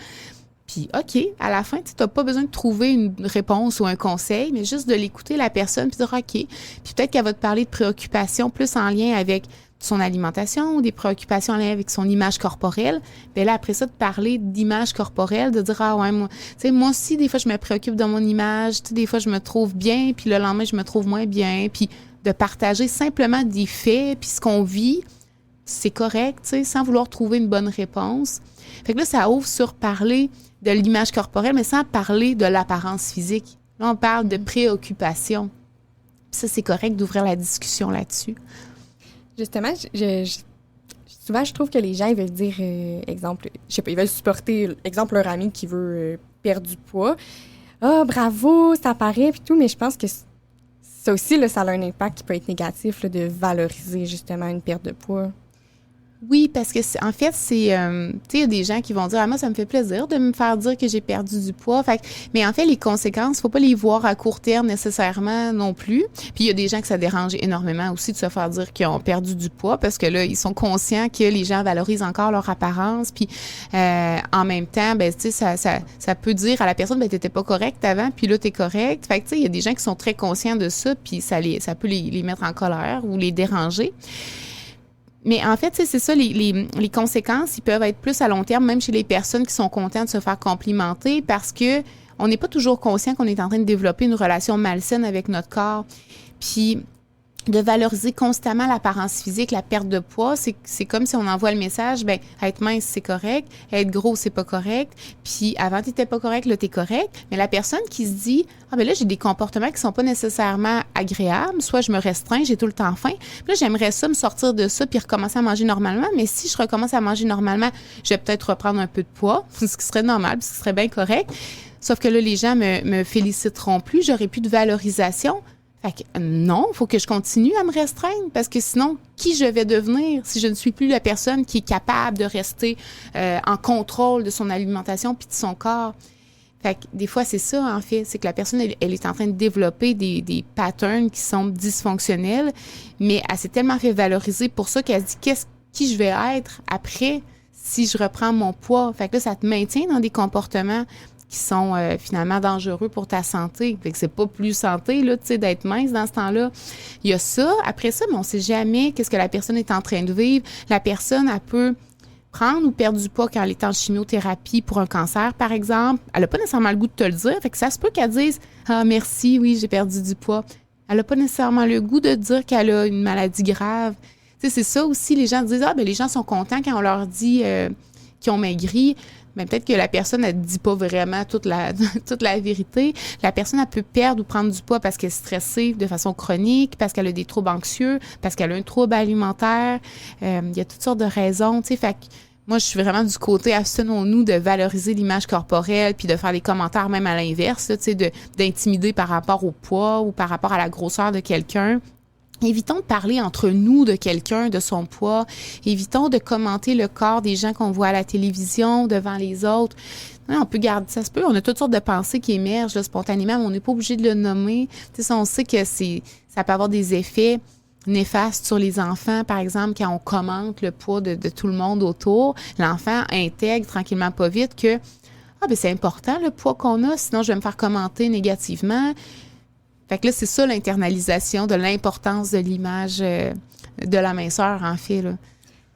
Puis, OK, à la fin, tu n'as pas besoin de trouver une réponse ou un conseil, mais juste de l'écouter, la personne, puis dire OK. Puis peut-être qu'elle va te parler de préoccupations plus en lien avec son alimentation ou des préoccupations en lien avec son image corporelle. Bien là, après ça, de parler d'image corporelle, de dire, ah ouais, moi aussi, des fois, je me préoccupe de mon image, tu sais, des fois, je me trouve bien, puis le lendemain, je me trouve moins bien, puis de partager simplement des faits, puis ce qu'on vit, c'est correct, tu sais, sans vouloir trouver une bonne réponse. Fait que là, ça ouvre sur parler de l'image corporelle, mais sans parler de l'apparence physique. Là, on parle de préoccupation. Puis ça, c'est correct d'ouvrir la discussion là-dessus. Justement, souvent, je trouve que les gens, ils veulent dire, exemple, je sais pas, ils veulent supporter, exemple, leur ami qui veut perdre du poids. Ah, bravo, ça paraît, puis tout, mais je pense que ça aussi, là, ça a un impact qui peut être négatif, là, de valoriser, justement, une perte de poids. Oui, parce que en fait, c'est, tu sais, il y a des gens qui vont dire, ah, moi, ça me fait plaisir de me faire dire que j'ai perdu du poids. Fait mais en fait, les conséquences, faut pas les voir à court terme nécessairement non plus. Puis il y a des gens que ça dérange énormément aussi de se faire dire qu'ils ont perdu du poids parce que là, ils sont conscients que les gens valorisent encore leur apparence. Puis en même temps, ben, tu sais, ça peut dire à la personne, ben, t'étais pas correcte avant, puis là, t'es correcte. Fait que, tu sais, il y a des gens qui sont très conscients de ça, puis ça peut les mettre en colère ou les déranger. Mais en fait, c'est ça, les conséquences, ils peuvent être plus à long terme, même chez les personnes qui sont contentes de se faire complimenter parce que on n'est pas toujours conscient qu'on est en train de développer une relation malsaine avec notre corps. Puis, de valoriser constamment l'apparence physique, la perte de poids. C'est comme si on envoie le message, ben être mince, c'est correct, être gros, c'est pas correct, puis avant, t'étais pas correct, là, t'es correct. Mais la personne qui se dit, ben là, j'ai des comportements qui sont pas nécessairement agréables, soit je me restreins, j'ai tout le temps faim, puis là, j'aimerais ça me sortir de ça puis recommencer à manger normalement, mais si je recommence à manger normalement, je vais peut-être reprendre un peu de poids, ce qui serait normal, ce qui serait bien correct. Sauf que là, les gens me féliciteront plus, j'aurai plus de valorisation. Fait que non, il faut que je continue à me restreindre parce que sinon, qui je vais devenir si je ne suis plus la personne qui est capable de rester en contrôle de son alimentation puis de son corps? Fait que des fois, c'est ça, en fait. C'est que la personne, elle est en train de développer des patterns qui sont dysfonctionnels, mais elle s'est tellement fait valoriser pour ça qu'elle se dit qui je vais être après si je reprends mon poids. Fait que là, ça te maintient dans des comportements qui sont finalement dangereux pour ta santé. Fait que c'est pas plus santé, là, tu sais, d'être mince dans ce temps-là. Il y a ça. Après ça, mais on sait jamais qu'est-ce que la personne est en train de vivre. La personne, elle peut prendre ou perdre du poids quand elle est en chimiothérapie pour un cancer, par exemple. Elle n'a pas nécessairement le goût de te le dire. Fait que ça se peut qu'elle dise « Ah, merci, oui, j'ai perdu du poids ». Elle n'a pas nécessairement le goût de dire qu'elle a une maladie grave. Tu sais, c'est ça aussi. Les gens disent « Ah, ben les gens sont contents quand on leur dit qu'ils ont maigri ». Mais peut-être que la personne, elle ne dit pas vraiment toute la vérité. La personne, elle peut perdre ou prendre du poids parce qu'elle est stressée de façon chronique, parce qu'elle a des troubles anxieux, parce qu'elle a un trouble alimentaire. Il y a toutes sortes de raisons, tu sais. Fait que moi, je suis vraiment du côté, abstenons-nous de valoriser l'image corporelle puis de faire des commentaires même à l'inverse, tu sais, d'intimider par rapport au poids ou par rapport à la grosseur de quelqu'un. Évitons de parler entre nous de quelqu'un, de son poids. Évitons de commenter le corps des gens qu'on voit à la télévision, devant les autres. On peut garder, ça se peut. On a toutes sortes de pensées qui émergent là, spontanément, mais on n'est pas obligé de le nommer. Tu sais, on sait que ça peut avoir des effets néfastes sur les enfants, par exemple, quand on commente le poids de tout le monde autour. L'enfant intègre tranquillement pas vite que c'est important le poids qu'on a, sinon je vais me faire commenter négativement. Fait que là, c'est ça l'internalisation de l'importance de l'image de la minceur, en fait, là.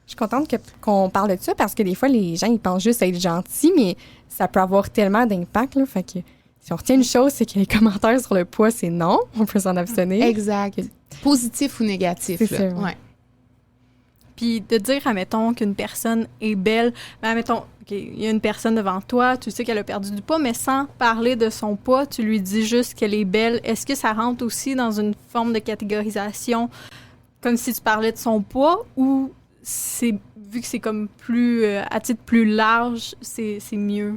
Je suis contente qu'on parle de ça parce que des fois, les gens, ils pensent juste être gentils, mais ça peut avoir tellement d'impact, là. Fait que si on retient une chose, c'est que les commentaires sur le poids, c'est non. On peut s'en abstenir. Exact. Positif ou négatif, c'est là. Ça, ouais. Puis de dire, admettons, qu'une personne est belle, ben, admettons, OK, il y a une personne devant toi, tu sais qu'elle a perdu du poids, mais sans parler de son poids, tu lui dis juste qu'elle est belle. Est-ce que ça rentre aussi dans une forme de catégorisation comme si tu parlais de son poids ou c'est vu que c'est comme plus, à titre plus large, c'est mieux?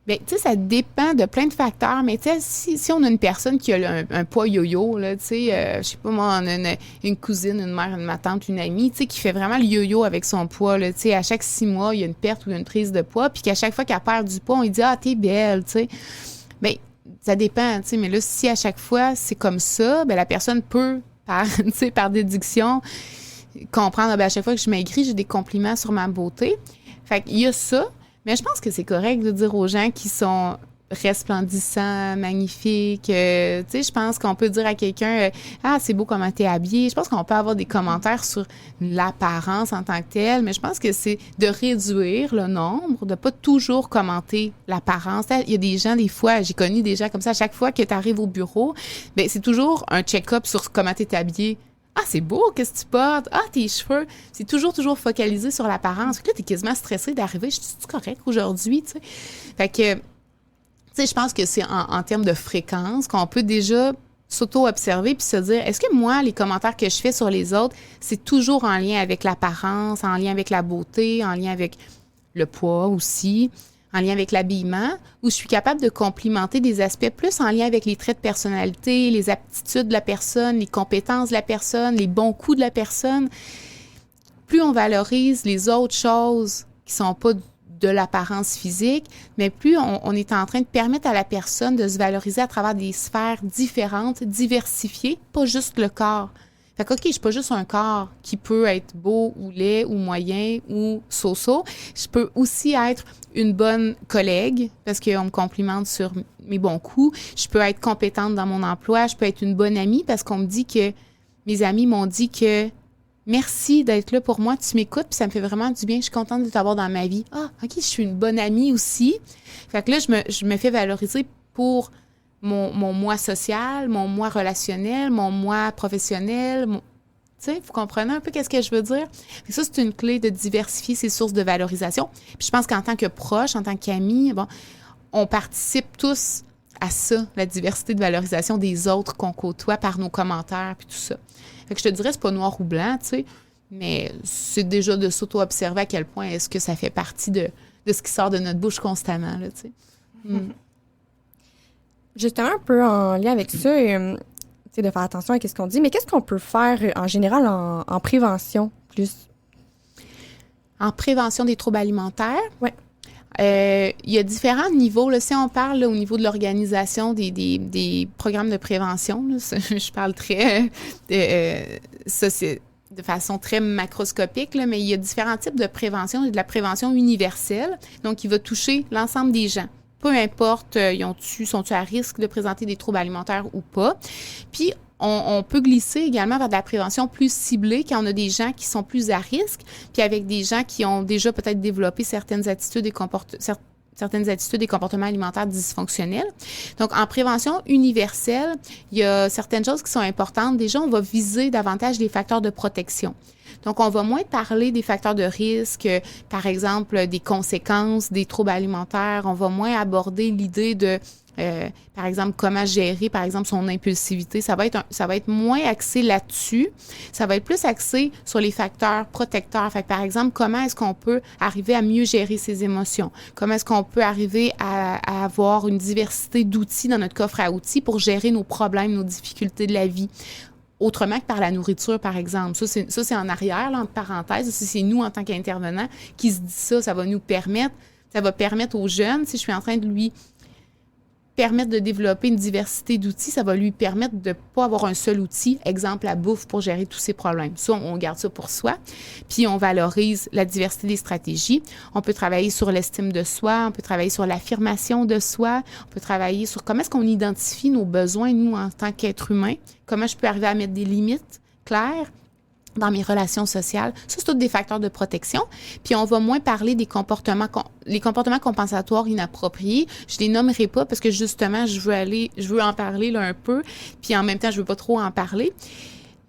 Bien, tu sais, ça dépend de plein de facteurs, mais tu sais, si on a une personne qui a un poids yo-yo, là, tu sais, je sais pas, moi, on a une cousine, une mère, ma tante, une amie, tu sais, qui fait vraiment le yo-yo avec son poids, là, tu sais, à chaque 6 mois, il y a une perte ou une prise de poids, puis qu'à chaque fois qu'elle perd du poids, on lui dit « Ah, t'es belle », tu sais. Bien, ça dépend, tu sais, mais là, si à chaque fois, c'est comme ça, bien, la personne peut, tu sais, par déduction, comprendre, bien, à chaque fois que je maigris, j'ai des compliments sur ma beauté. Fait qu'il y a ça. Mais je pense que c'est correct de dire aux gens qui sont resplendissants, magnifiques. Tu sais, je pense qu'on peut dire à quelqu'un « Ah, c'est beau comment t'es habillé ». Je pense qu'on peut avoir des commentaires sur l'apparence en tant que telle, mais je pense que c'est de réduire le nombre, de pas toujours commenter l'apparence. Il y a des gens, des fois, j'ai connu des gens comme ça, à chaque fois que tu arrives au bureau, bien, c'est toujours un check-up sur comment t'es habillé. Ah, c'est beau, qu'est-ce que tu portes? Ah, tes cheveux. C'est toujours focalisé sur l'apparence. Fait que là, t'es quasiment stressé d'arriver. Je suis correct aujourd'hui, tu sais? Fait que, tu sais, je pense que c'est en termes de fréquence qu'on peut déjà s'auto-observer puis se dire, est-ce que moi, les commentaires que je fais sur les autres, c'est toujours en lien avec l'apparence, en lien avec la beauté, en lien avec le poids aussi, en lien avec l'habillement, où je suis capable de complimenter des aspects plus en lien avec les traits de personnalité, les aptitudes de la personne, les compétences de la personne, les bons coups de la personne. Plus on valorise les autres choses qui sont pas de l'apparence physique, mais plus on est en train de permettre à la personne de se valoriser à travers des sphères différentes, diversifiées, pas juste le corps. Fait que, OK, je suis pas juste un corps qui peut être beau ou laid ou moyen ou so-so. Je peux aussi être une bonne collègue parce qu'on me complimente sur mes bons coups. Je peux être compétente dans mon emploi. Je peux être une bonne amie parce qu'on me dit que mes amis m'ont dit que merci d'être là pour moi, tu m'écoutes, puis ça me fait vraiment du bien. Je suis contente de t'avoir dans ma vie. Ah, OK, je suis une bonne amie aussi. Fait que là, je me fais valoriser pour mon moi social, mon moi relationnel, mon moi professionnel. Tu sais, vous comprenez un peu qu'est-ce que je veux dire? Et ça, c'est une clé de diversifier ses sources de valorisation. Puis je pense qu'en tant que proche, en tant qu'ami, bon, on participe tous à ça, la diversité de valorisation des autres qu'on côtoie par nos commentaires puis tout ça. Fait que je te dirais, c'est pas noir ou blanc, tu sais, mais c'est déjà de s'auto-observer à quel point est-ce que ça fait partie de ce qui sort de notre bouche constamment, là, tu sais. Justement, un peu en lien avec ça, tu sais, de faire attention à ce qu'on dit, mais qu'est-ce qu'on peut faire en général en prévention plus? En prévention des troubles alimentaires? Oui. Il y a différents niveaux. Là, si on parle là, au niveau de l'organisation des programmes de prévention, là, je parle très... ça, c'est de façon très macroscopique, là, mais il y a différents types de prévention. Il y a de la prévention universelle, donc qui va toucher l'ensemble des gens. Peu importe, sont-ils à risque de présenter des troubles alimentaires ou pas. Puis, on peut glisser également vers de la prévention plus ciblée quand on a des gens qui sont plus à risque, puis avec des gens qui ont déjà peut-être développé certaines attitudes et comportements alimentaires dysfonctionnels. Donc, en prévention universelle, il y a certaines choses qui sont importantes. Déjà, on va viser davantage les facteurs de protection. Donc, on va moins parler des facteurs de risque, par exemple, des conséquences des troubles alimentaires. On va moins aborder l'idée de, par exemple, comment gérer, par exemple, son impulsivité. Ça va être moins axé là-dessus. Ça va être plus axé sur les facteurs protecteurs. Fait que, par exemple, comment est-ce qu'on peut arriver à mieux gérer ses émotions? Comment est-ce qu'on peut arriver à avoir une diversité d'outils dans notre coffre à outils pour gérer nos problèmes, nos difficultés de la vie? Autrement que par la nourriture, par exemple. Ça, c'est en arrière, là, entre parenthèses. Ça, c'est nous, en tant qu'intervenants, qui se dit ça. Ça va permettre aux jeunes, si je suis en train de lui permettre de développer une diversité d'outils, ça va lui permettre de ne pas avoir un seul outil, exemple la bouffe, pour gérer tous ses problèmes. Ça, on garde ça pour soi. Puis, on valorise la diversité des stratégies. On peut travailler sur l'estime de soi, on peut travailler sur l'affirmation de soi, on peut travailler sur comment est-ce qu'on identifie nos besoins, nous, en tant qu'être humain, comment je peux arriver à mettre des limites claires dans mes relations sociales. Ça, c'est tous des facteurs de protection. Puis, on va moins parler des comportements compensatoires inappropriés. Je les nommerai pas parce que, justement, je veux en parler là un peu. Puis, en même temps, je veux pas trop en parler.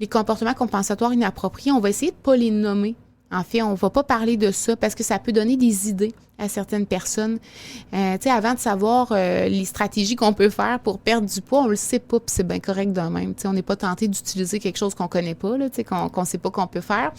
Les comportements compensatoires inappropriés, on va essayer de pas les nommer. En fait, on va pas parler de ça parce que ça peut donner des idées à certaines personnes. Tu sais, avant de savoir les stratégies qu'on peut faire pour perdre du poids, on le sait pas, puis c'est bien correct de même. Tu sais, on n'est pas tenté d'utiliser quelque chose qu'on connaît pas, là, tu sais, qu'on sait pas qu'on peut faire.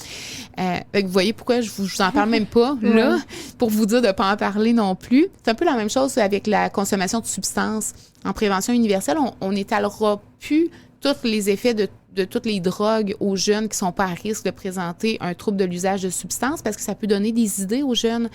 Vous voyez pourquoi je vous en parle même pas, là, pour vous dire de pas en parler non plus. C'est un peu la même chose avec la consommation de substances. En prévention universelle, on n'étalera plus tous les effets de toutes les drogues aux jeunes qui sont pas à risque de présenter un trouble de l'usage de substances parce que ça peut donner des idées aux jeunes.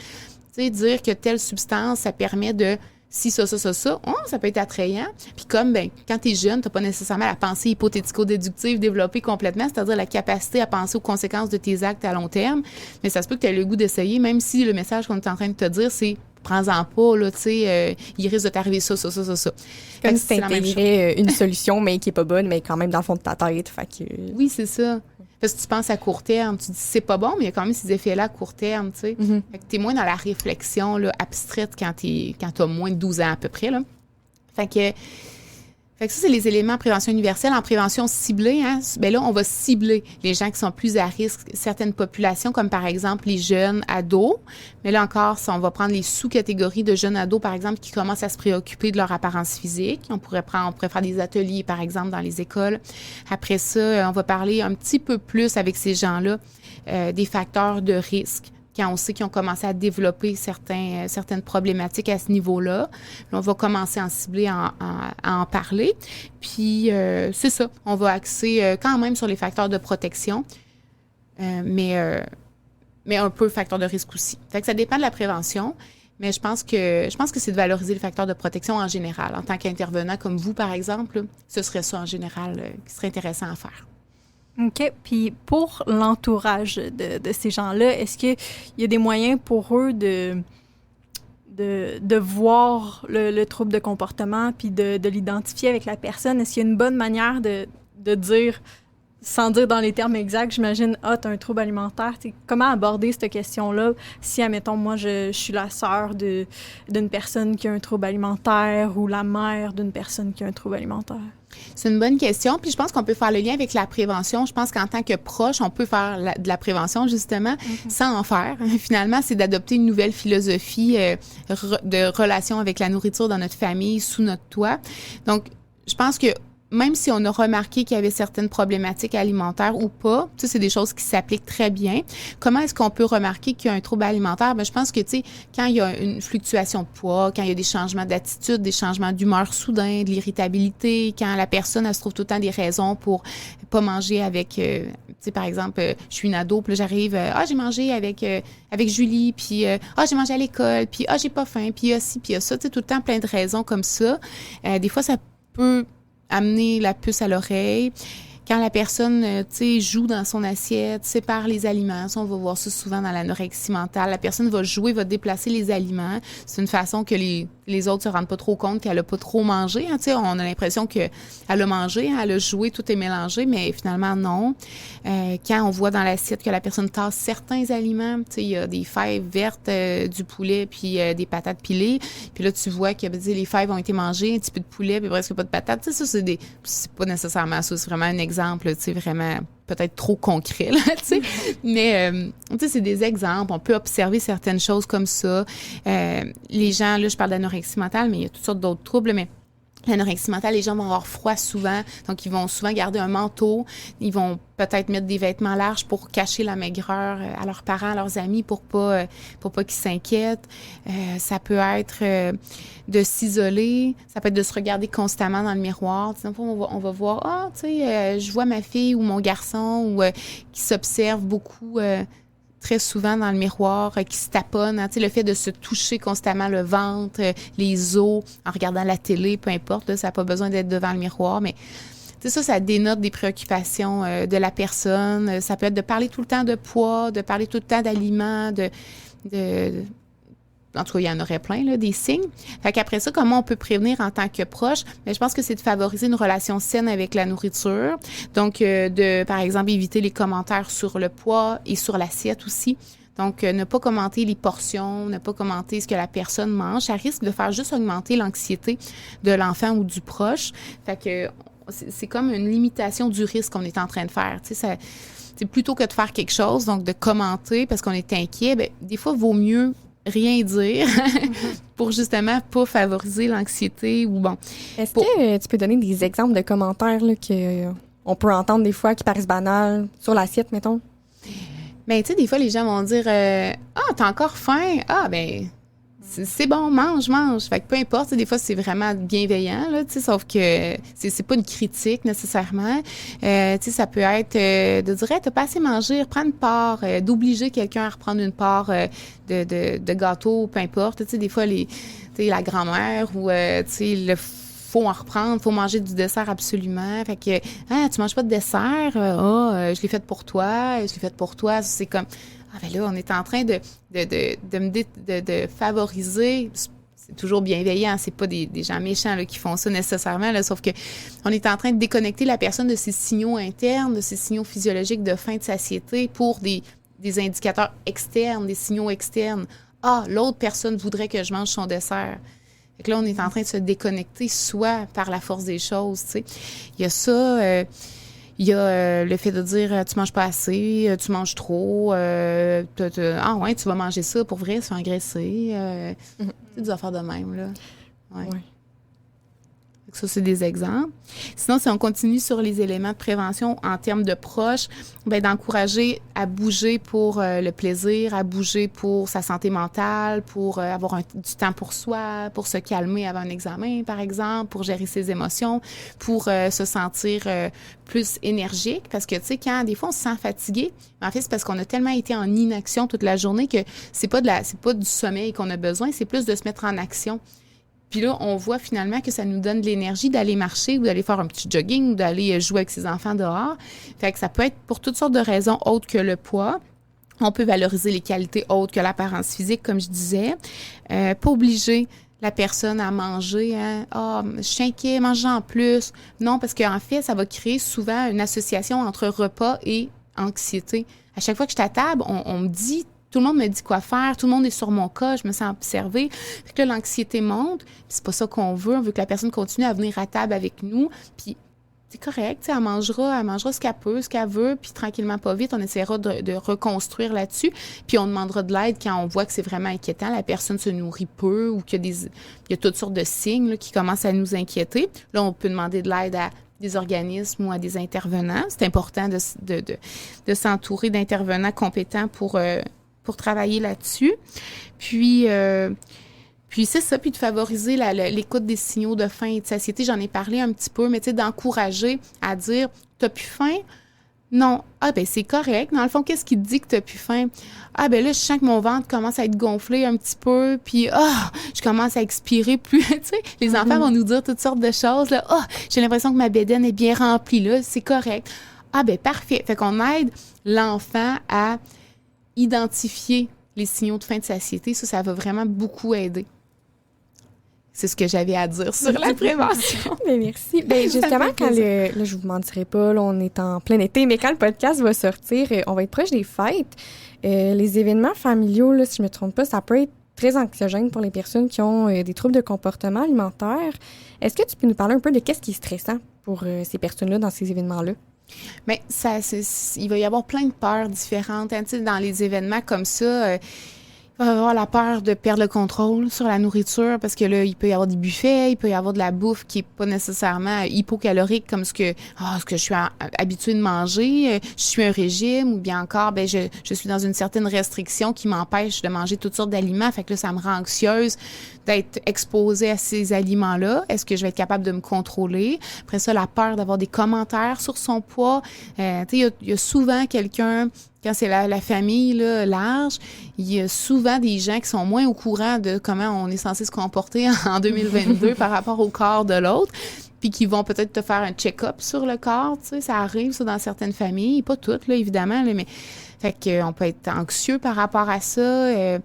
Tu sais, dire que telle substance, ça permet de si ça peut être attrayant. Puis comme, quand tu es jeune, tu n'as pas nécessairement la pensée hypothético-déductive développée complètement, c'est-à-dire la capacité à penser aux conséquences de tes actes à long terme. Mais ça se peut que tu aies le goût d'essayer, même si le message qu'on est en train de te dire, c'est prends-en pas, là, tu sais, il risque de t'arriver ça. Comme si t'intégrais une solution, mais qui est pas bonne, mais quand même dans le fond de ta tête. Fait que... Oui, c'est ça. Parce que tu penses à court terme, tu dis c'est pas bon, mais il y a quand même ces effets-là à court terme, tu sais. Mm-hmm. Fait que t'es moins dans la réflexion là, abstraite quand t'as moins de 12 ans à peu près, là. Fait que ça, c'est les éléments en prévention universelle. En prévention ciblée, là, on va cibler les gens qui sont plus à risque, certaines populations, comme par exemple les jeunes ados. Mais là encore, on va prendre les sous-catégories de jeunes ados, par exemple, qui commencent à se préoccuper de leur apparence physique. On pourrait faire des ateliers, par exemple, dans les écoles. Après ça, on va parler un petit peu plus avec ces gens-là des facteurs de risque. Quand on sait qu'ils ont commencé à développer certaines problématiques à ce niveau-là. Là, on va commencer à en cibler, à en parler. Puis, c'est ça. On va axer quand même sur les facteurs de protection, mais un peu facteurs de risque aussi. Fait que ça dépend de la prévention, mais je pense que c'est de valoriser les facteurs de protection en général. En tant qu'intervenant comme vous, par exemple, ce serait ça en général qui serait intéressant à faire. OK. Puis pour l'entourage de ces gens-là, est-ce qu'il y a des moyens pour eux de voir le trouble de comportement puis de l'identifier avec la personne? Est-ce qu'il y a une bonne manière de dire sans dire dans les termes exacts, j'imagine, t'as un trouble alimentaire. Comment aborder cette question-là si, admettons, moi, je suis la sœur d'une personne qui a un trouble alimentaire ou la mère d'une personne qui a un trouble alimentaire? C'est une bonne question. Puis je pense qu'on peut faire le lien avec la prévention. Je pense qu'en tant que proche, on peut faire de la prévention, justement, sans en faire. Finalement, c'est d'adopter une nouvelle philosophie de relation avec la nourriture dans notre famille, sous notre toit. Donc, je pense que même si on a remarqué qu'il y avait certaines problématiques alimentaires ou pas, ça, c'est des choses qui s'appliquent très bien. Comment est-ce qu'on peut remarquer qu'il y a un trouble alimentaire? Bien, je pense que, tu sais, quand il y a une fluctuation de poids, quand il y a des changements d'attitude, des changements d'humeur soudains, de l'irritabilité, quand la personne, elle se trouve tout le temps des raisons pour pas manger avec, tu sais, par exemple, je suis une ado, puis là, j'arrive, j'ai mangé avec Julie, puis j'ai mangé à l'école, puis j'ai pas faim, puis ci, puis ça, tu sais, tout le temps plein de raisons comme ça. Des fois, ça peut amener la puce à l'oreille. Quand la personne, tu sais, joue dans son assiette, sépare les aliments, ça, on va voir ça souvent dans l'anorexie mentale. La personne va jouer, va déplacer les aliments. C'est une façon que les autres se rendent pas trop compte qu'elle a pas trop mangé. Hein, tu sais, on a l'impression qu'elle a mangé, elle a joué, tout est mélangé, mais finalement, non. Quand on voit dans l'assiette que la personne tasse certains aliments, tu sais, il y a des fèves vertes, du poulet, puis des patates pilées. Puis là, tu vois que les fèves ont été mangées, un petit peu de poulet, puis presque pas de patates. Tu sais, ça, c'est pas nécessairement ça. C'est vraiment un exemple, tu sais, vraiment peut-être trop concret, là, tu sais. Mais, tu sais, c'est des exemples. On peut observer certaines choses comme ça. Les gens, là, je parle d'anorexie mentale, mais il y a toutes sortes d'autres troubles, mais l'anorexie mentale, les gens vont avoir froid souvent, donc ils vont souvent garder un manteau. Ils vont peut-être mettre des vêtements larges pour cacher la maigreur à leurs parents, à leurs amis, pour pas qu'ils s'inquiètent. Ça peut être de s'isoler, ça peut être de se regarder constamment dans le miroir. Tu sais, on va voir, tu sais, je vois ma fille ou mon garçon ou qui s'observe beaucoup. Très souvent dans le miroir, qui se taponne. Hein, tu sais, le fait de se toucher constamment le ventre, les os, en regardant la télé, peu importe, là, ça n'a pas besoin d'être devant le miroir, mais tu sais, ça dénote des préoccupations de la personne. Ça peut être de parler tout le temps de poids, de parler tout le temps d'aliments, en tout cas, il y en aurait plein, là, des signes. Fait qu'après ça, comment on peut prévenir en tant que proche? Bien, je pense que c'est de favoriser une relation saine avec la nourriture. Donc, par exemple, éviter les commentaires sur le poids et sur l'assiette aussi. Donc, ne pas commenter les portions, ne pas commenter ce que la personne mange. Ça risque de faire juste augmenter l'anxiété de l'enfant ou du proche. Fait que c'est comme une limitation du risque qu'on est en train de faire. Tu sais, c'est plutôt que de faire quelque chose, donc de commenter parce qu'on est inquiet, bien, des fois, il vaut mieux rien dire pour justement pas favoriser l'anxiété ou bon. Est-ce que tu peux donner des exemples de commentaires là, qu'on peut entendre des fois qui paraissent banals sur l'assiette, mettons? Ben, tu sais, des fois, les gens vont dire t'as encore faim? Ben, c'est bon, mange. Fait que peu importe, des fois, c'est vraiment bienveillant, là, tu sais, sauf que c'est pas une critique nécessairement. Tu sais, ça peut être de dire, t'as pas assez mangé, reprends une part, d'obliger quelqu'un à reprendre une part de gâteau, peu importe. Tu sais, des fois, la grand-mère ou, tu sais, faut en reprendre, faut manger du dessert absolument. Fait que, tu manges pas de dessert? Je l'ai fait pour toi, c'est comme... ben là, on est en train de favoriser, c'est toujours bienveillant, c'est pas des gens méchants là, qui font ça nécessairement, là, sauf que on est en train de déconnecter la personne de ses signaux internes, de ses signaux physiologiques de faim, de satiété pour des indicateurs externes, des signaux externes. L'autre personne voudrait que je mange son dessert. Fait que là, on est en train de se déconnecter soit par la force des choses, tu sais. Il y a ça... Il y a le fait de dire tu manges pas assez, tu manges trop, ouais, tu vas manger ça pour vrai, se faire engraisser. C'est des affaires de même, là. Ouais. Ça, c'est des exemples. Sinon, si on continue sur les éléments de prévention en termes de proches, bien, d'encourager à bouger pour le plaisir, à bouger pour sa santé mentale, pour avoir du temps pour soi, pour se calmer avant un examen, par exemple, pour gérer ses émotions, pour se sentir plus énergique. Parce que, tu sais, quand des fois, on se sent fatigué, en fait, c'est parce qu'on a tellement été en inaction toute la journée que c'est pas du sommeil qu'on a besoin, c'est plus de se mettre en action. Puis là, on voit finalement que ça nous donne de l'énergie d'aller marcher ou d'aller faire un petit jogging ou d'aller jouer avec ses enfants dehors. Fait que ça peut être pour toutes sortes de raisons autres que le poids. On peut valoriser les qualités autres que l'apparence physique, comme je disais. Pas obligé la personne à manger. Hein? Ah, je suis inquiet, mange-en plus. Non, parce qu'en fait, ça va créer souvent une association entre repas et anxiété. À chaque fois que je suis à table, on me dit, tout le monde me dit quoi faire, tout le monde est sur mon cas, je me sens observée. Fait que là, l'anxiété monte, puis c'est pas ça qu'on veut. On veut que la personne continue à venir à table avec nous, puis c'est correct, elle mangera ce qu'elle peut, ce qu'elle veut, puis tranquillement, pas vite, on essaiera de reconstruire là-dessus, puis on demandera de l'aide quand on voit que c'est vraiment inquiétant, la personne se nourrit peu ou qu'il y a toutes sortes de signes là, qui commencent à nous inquiéter. Là, on peut demander de l'aide à des organismes ou à des intervenants. C'est important de s'entourer d'intervenants compétents pour travailler là-dessus. Puis c'est ça, puis de favoriser l'écoute des signaux de faim et de satiété. J'en ai parlé un petit peu, mais tu sais, d'encourager à dire « T'as plus faim? » Non. Ah, ben c'est correct. Dans le fond, qu'est-ce qui te dit que t'as plus faim? Ah, ben là, je sens que mon ventre commence à être gonflé un petit peu, puis je commence à expirer plus. Tu sais, les enfants vont nous dire toutes sortes de choses. Là. J'ai l'impression que ma bédaine est bien remplie, là. C'est correct. Ah, ben parfait. Fait qu'on aide l'enfant à identifier les signaux de faim de satiété. Ça va vraiment beaucoup aider. C'est ce que j'avais à dire sur la prévention. Bien, merci. Bien, justement, quand là, je vous mentirai pas, là, on est en plein été, mais quand le podcast va sortir, on va être proche des fêtes. Les événements familiaux, là, si je me trompe pas, ça peut être très anxiogène pour les personnes qui ont des troubles de comportement alimentaire. Est-ce que tu peux nous parler un peu de qu'est-ce qui est stressant pour ces personnes-là dans ces événements-là? Bien, il va y avoir plein de peurs différentes. Hein, dans les événements comme ça, il va y avoir la peur de perdre le contrôle sur la nourriture parce que là, il peut y avoir des buffets, il peut y avoir de la bouffe qui est pas nécessairement hypocalorique comme ce que je suis habituée de manger. Je suis un régime ou bien encore, ben je suis dans une certaine restriction qui m'empêche de manger toutes sortes d'aliments. Fait que là, ça me rend anxieuse d'être exposée à ces aliments-là. Est-ce que je vais être capable de me contrôler? Après ça, la peur d'avoir des commentaires sur son poids. Tu sais, il y a souvent quelqu'un... Quand c'est la famille là, large, il y a souvent des gens qui sont moins au courant de comment on est censé se comporter en 2022 par rapport au corps de l'autre, puis qui vont peut-être te faire un check-up sur le corps, tu sais, ça arrive ça dans certaines familles, pas toutes là évidemment, là, mais fait qu'on peut être anxieux par rapport à ça.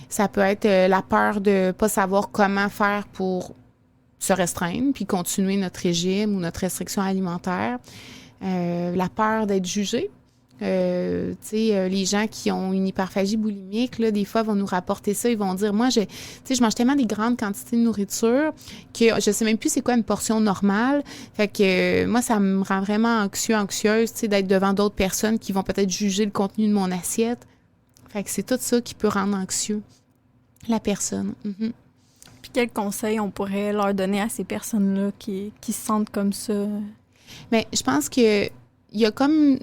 Ça peut être la peur de pas savoir comment faire pour se restreindre puis continuer notre régime ou notre restriction alimentaire. La peur d'être jugé. Les gens qui ont une hyperphagie boulimique, là, des fois, vont nous rapporter ça. Ils vont dire, moi, je mange tellement des grandes quantités de nourriture que je sais même plus c'est quoi une portion normale. Fait que moi, ça me rend vraiment anxieuse, d'être devant d'autres personnes qui vont peut-être juger le contenu de mon assiette. Fait que c'est tout ça qui peut rendre anxieux la personne. Mm-hmm. Puis quels conseils on pourrait leur donner à ces personnes-là qui se sentent comme ça? Bien, je pense que il y a comme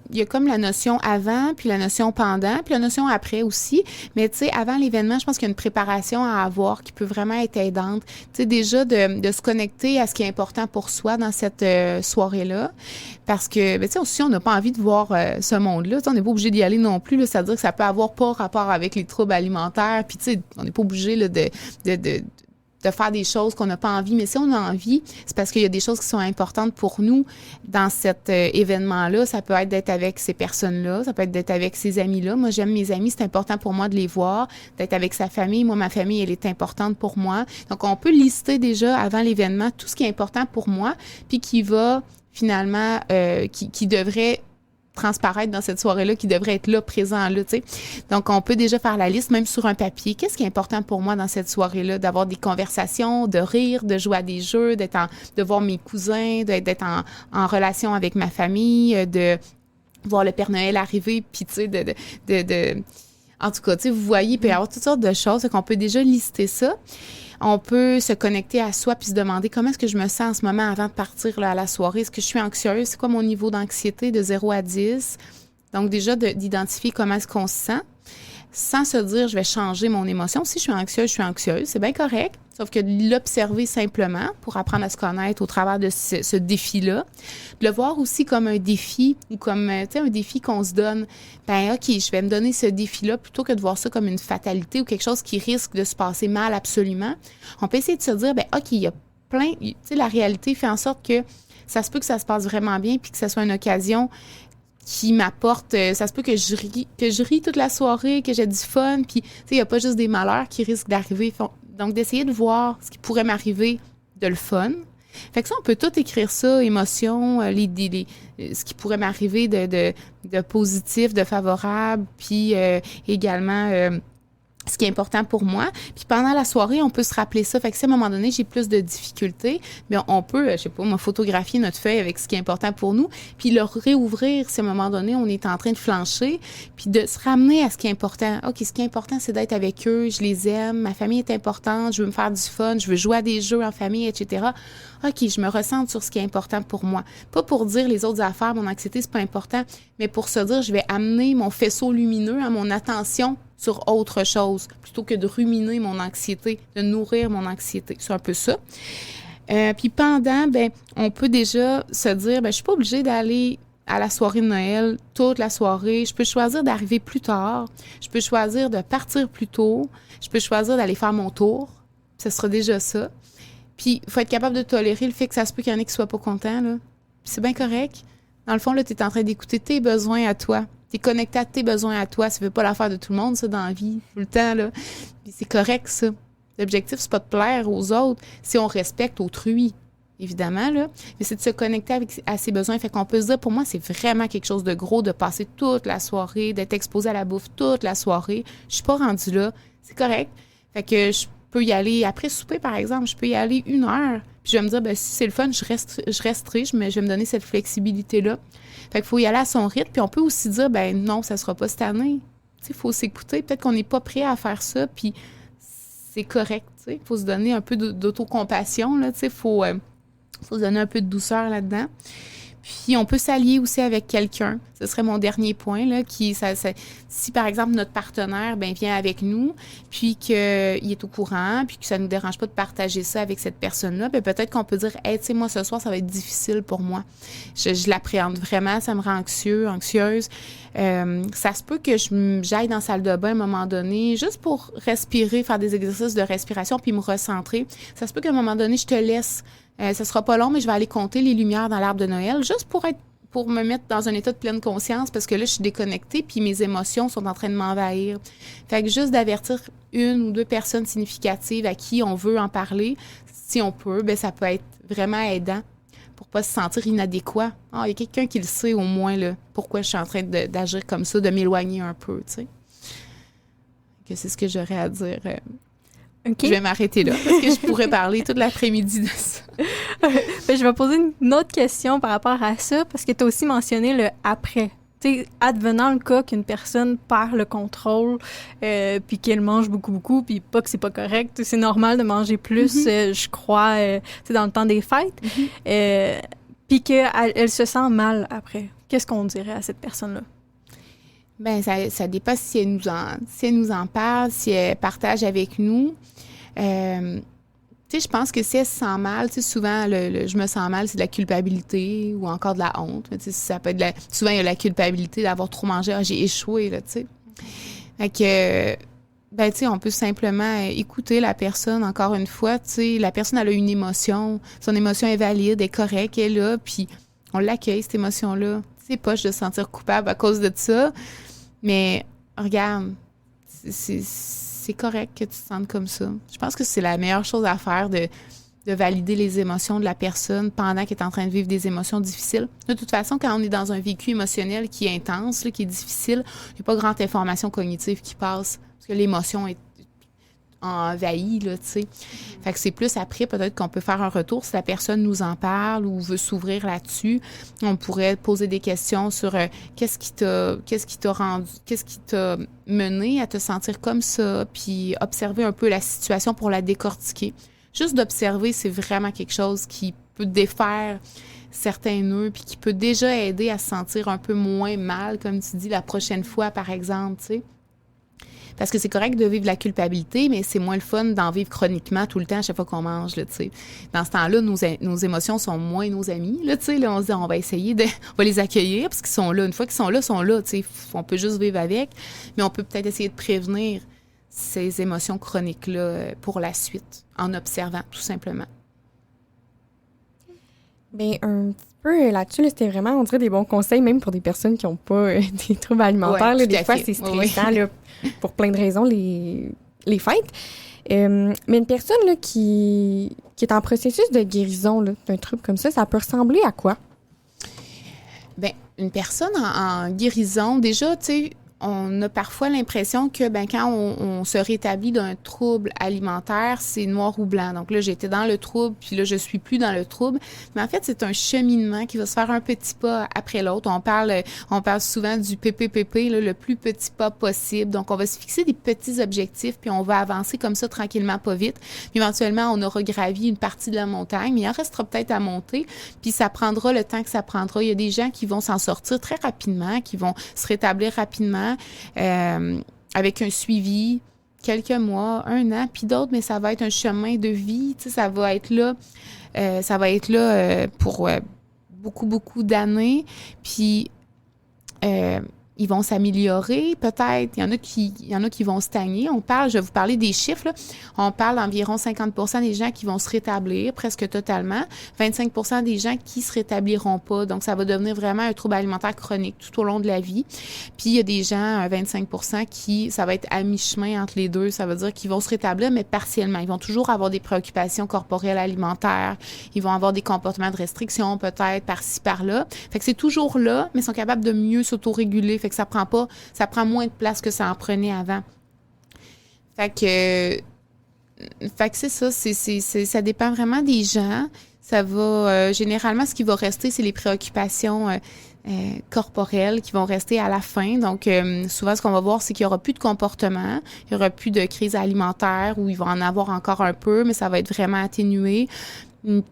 la notion avant, puis la notion pendant, puis la notion après aussi. Mais tu sais, avant l'événement, je pense qu'il y a une préparation à avoir qui peut vraiment être aidante. Tu sais, déjà de se connecter à ce qui est important pour soi dans cette soirée-là. Parce que, tu sais, aussi, on n'a pas envie de voir ce monde-là. Tu sais, on n'est pas obligé d'y aller non plus. Là, c'est-à-dire que ça peut avoir pas rapport avec les troubles alimentaires. Puis, tu sais, on n'est pas obligé là, de faire des choses qu'on n'a pas envie. Mais si on a envie, c'est parce qu'il y a des choses qui sont importantes pour nous dans cet événement-là. Ça peut être d'être avec ces personnes-là, ça peut être d'être avec ces amis-là. Moi, j'aime mes amis, c'est important pour moi de les voir, d'être avec sa famille. Moi, ma famille, elle est importante pour moi. Donc, on peut lister déjà avant l'événement tout ce qui est important pour moi, puis qui va finalement, qui devrait transparaître dans cette soirée-là, qui devrait être là, présent là, tu sais. Donc, on peut déjà faire la liste, même sur un papier. Qu'est-ce qui est important pour moi dans cette soirée-là? D'avoir des conversations, de rire, de jouer à des jeux, de voir mes cousins, d'être en relation avec ma famille, de voir le Père Noël arriver, puis tu sais, en tout cas, tu sais, vous voyez, il peut y avoir toutes sortes de choses, qu'on peut déjà lister ça. On peut se connecter à soi puis se demander comment est-ce que je me sens en ce moment avant de partir là, à la soirée. Est-ce que je suis anxieuse? C'est quoi mon niveau d'anxiété de 0 à 10? Donc, déjà, d'identifier comment est-ce qu'on se sent sans se dire je vais changer mon émotion. Si je suis anxieuse, c'est bien correct. Sauf que de l'observer simplement pour apprendre à se connaître au travers de ce défi-là. De le voir aussi comme un défi ou comme, tu sais, un défi qu'on se donne. Ben, OK, je vais me donner ce défi-là plutôt que de voir ça comme une fatalité ou quelque chose qui risque de se passer mal absolument. On peut essayer de se dire, ben, OK, il y a plein, tu sais, la réalité fait en sorte que ça se peut que ça se passe vraiment bien puis que ça soit une occasion qui m'apporte, ça se peut que je ris toute la soirée, que j'ai du fun, puis tu sais, il n'y a pas juste des malheurs qui risquent d'arriver. Donc, d'essayer de voir ce qui pourrait m'arriver de le fun. Fait que ça, on peut tout écrire ça, émotions, ce qui pourrait m'arriver de positif, de favorable, puis également ce qui est important pour moi. Puis pendant la soirée, on peut se rappeler ça. Fait que si à un moment donné, j'ai plus de difficultés, bien, on peut, je sais pas, photographier notre feuille avec ce qui est important pour nous, puis le réouvrir si à un moment donné, on est en train de flancher, puis de se ramener à ce qui est important. OK, ce qui est important, c'est d'être avec eux, je les aime, ma famille est importante, je veux me faire du fun, je veux jouer à des jeux en famille, etc. OK, je me recentre sur ce qui est important pour moi. Pas pour dire les autres affaires, mon anxiété, c'est pas important, mais pour se dire, je vais amener mon faisceau lumineux, mon attention sur autre chose, plutôt que de ruminer mon anxiété, de nourrir mon anxiété. C'est un peu ça. Puis pendant, on peut déjà se dire, je suis pas obligée d'aller à la soirée de Noël toute la soirée. Je peux choisir d'arriver plus tard. Je peux choisir de partir plus tôt. Je peux choisir d'aller faire mon tour. Ce sera déjà ça. Puis il faut être capable de tolérer le fait que ça se peut qu'il y en ait qui soient pas contents, là. Puis c'est bien correct. Dans le fond, là, tu es en train d'écouter tes besoins à toi. Tu es connecté à tes besoins à toi. Ça fait pas l'affaire de tout le monde, ça, dans la vie, tout le temps, là. Puis c'est correct, ça. L'objectif, c'est pas de plaire aux autres si on respecte autrui, évidemment, là. Mais c'est de se connecter à ses besoins. Fait qu'on peut se dire, pour moi, c'est vraiment quelque chose de gros de passer toute la soirée, d'être exposé à la bouffe toute la soirée. Je suis pas rendue là. C'est correct. Fait que je peux y aller après souper, par exemple. Je peux y aller 1 heure. Puis je vais me dire, si c'est le fun, je resterai. Je vais me donner cette flexibilité-là. Fait qu'il faut y aller à son rythme. Puis on peut aussi dire, non, ça sera pas cette année. Tu sais, il faut s'écouter. Peut-être qu'on n'est pas prêt à faire ça, puis c'est correct, tu sais. Il faut se donner un peu d'autocompassion, là, tu sais. Il faut se donner un peu de douceur là-dedans. Puis, on peut s'allier aussi avec quelqu'un. Ce serait mon dernier point, là, si, par exemple, notre partenaire, vient avec nous, puis qu'il est au courant, puis que ça ne nous dérange pas de partager ça avec cette personne-là, peut-être qu'on peut dire, « Hey, tu sais, moi, ce soir, ça va être difficile pour moi. Je l'appréhende vraiment, ça me rend anxieuse. Ça se peut que j'aille dans la salle de bain à un moment donné, juste pour respirer, faire des exercices de respiration, puis me recentrer. Ça se peut qu'à un moment donné, je te laisse. Ça sera pas long, mais je vais aller compter les lumières dans l'arbre de Noël, juste pour me mettre dans un état de pleine conscience, parce que là, je suis déconnectée, puis mes émotions sont en train de m'envahir. Fait que juste d'avertir 1 ou 2 personnes significatives à qui on veut en parler, si on peut, ça peut être vraiment aidant pour pas se sentir inadéquat. Il y a quelqu'un qui le sait au moins, là, pourquoi je suis en train d'agir comme ça, de m'éloigner un peu, tu sais. Que c'est ce que j'aurais à dire. Okay. Je vais m'arrêter là, parce que je pourrais parler toute l'après-midi de ça. Je vais poser une autre question par rapport à ça, parce que tu as aussi mentionné le après. Tu sais, advenant le cas qu'une personne perd le contrôle, puis qu'elle mange beaucoup, puis pas que c'est pas correct, c'est normal de manger plus, je crois, dans le temps des fêtes, puis qu'elle se sent mal après. Qu'est-ce qu'on dirait à cette personne-là? Ça dépend si elle nous en parle, si elle partage avec nous. Je pense que si elle se sent mal, souvent, je me sens mal, c'est de la culpabilité ou encore de la honte. Ça peut être souvent, il y a la culpabilité d'avoir trop mangé. J'ai échoué, là, tu sais. Fait que, on peut simplement écouter la personne, encore une fois. La personne, elle a une émotion. Son émotion est valide, est correcte, elle est là, puis on l'accueille, cette émotion-là. C'est poche de se sentir coupable à cause de ça. Mais regarde, c'est correct que tu te sentes comme ça. Je pense que c'est la meilleure chose à faire de valider les émotions de la personne pendant qu'elle est en train de vivre des émotions difficiles. De toute façon, quand on est dans un vécu émotionnel qui est intense, là, qui est difficile, il n'y a pas grande information cognitive qui passe parce que l'émotion est envahie, là, tu sais. Fait que c'est plus après, peut-être qu'on peut faire un retour si la personne nous en parle ou veut s'ouvrir là-dessus. On pourrait poser des questions sur qu'est-ce qui t'a mené à te sentir comme ça, puis observer un peu la situation pour la décortiquer. Juste d'observer, c'est vraiment quelque chose qui peut défaire certains nœuds, puis qui peut déjà aider à se sentir un peu moins mal, comme tu dis, la prochaine fois, par exemple, tu sais. Parce que c'est correct de vivre la culpabilité, mais c'est moins le fun d'en vivre chroniquement tout le temps à chaque fois qu'on mange, là, tu sais. Dans ce temps-là, nos émotions sont moins nos amis, là, tu sais. Là, on se dit, on va essayer on va les accueillir parce qu'ils sont là. Une fois qu'ils sont là, tu sais. On peut juste vivre avec, mais on peut peut-être essayer de prévenir ces émotions chroniques-là pour la suite, en observant, tout simplement. Bien, un petit peu là-dessus, c'était vraiment, on dirait, des bons conseils, même pour des personnes qui n'ont pas des troubles alimentaires. Ouais, là, des fois, c'est stressant là, pour plein de raisons, les fêtes. Mais une personne là, qui est en processus de guérison là, d'un trouble comme ça peut ressembler à quoi? Bien, une personne en guérison, déjà, tu sais, on a parfois l'impression que quand on se rétablit d'un trouble alimentaire, c'est noir ou blanc. Donc là, j'étais dans le trouble, puis là, je suis plus dans le trouble. Mais en fait, c'est un cheminement qui va se faire un petit pas après l'autre. On parle souvent du PPPP, là, le plus petit pas possible. Donc, on va se fixer des petits objectifs, puis on va avancer comme ça tranquillement, pas vite. Puis éventuellement, on aura gravi une partie de la montagne, mais il en restera peut-être à monter, puis ça prendra le temps que ça prendra. Il y a des gens qui vont s'en sortir très rapidement, qui vont se rétablir rapidement, avec un suivi, quelques mois, 1 an, puis d'autres, mais ça va être un chemin de vie, tu sais, ça va être là pour beaucoup, beaucoup d'années, puis ils vont s'améliorer, peut-être. Il y en a qui vont stagner. Je vais vous parler des chiffres, là. On parle d'environ 50% des gens qui vont se rétablir, presque totalement. 25% des gens qui se rétabliront pas. Donc, ça va devenir vraiment un trouble alimentaire chronique tout au long de la vie. Puis, il y a des gens, 25%, ça va être à mi-chemin entre les deux. Ça veut dire qu'ils vont se rétablir, mais partiellement. Ils vont toujours avoir des préoccupations corporelles alimentaires. Ils vont avoir des comportements de restriction, peut-être, par-ci, par-là. Fait que c'est toujours là, mais ils sont capables de mieux s'autoréguler. Fait que ça prend moins de place que ça en prenait avant. Fait que c'est ça, ça dépend vraiment des gens. Ça va, généralement, ce qui va rester, c'est les préoccupations corporelles qui vont rester à la fin. Donc, souvent, ce qu'on va voir, c'est qu'il n'y aura plus de comportement, il n'y aura plus de crise alimentaire, ou il va en avoir encore un peu, mais ça va être vraiment atténué.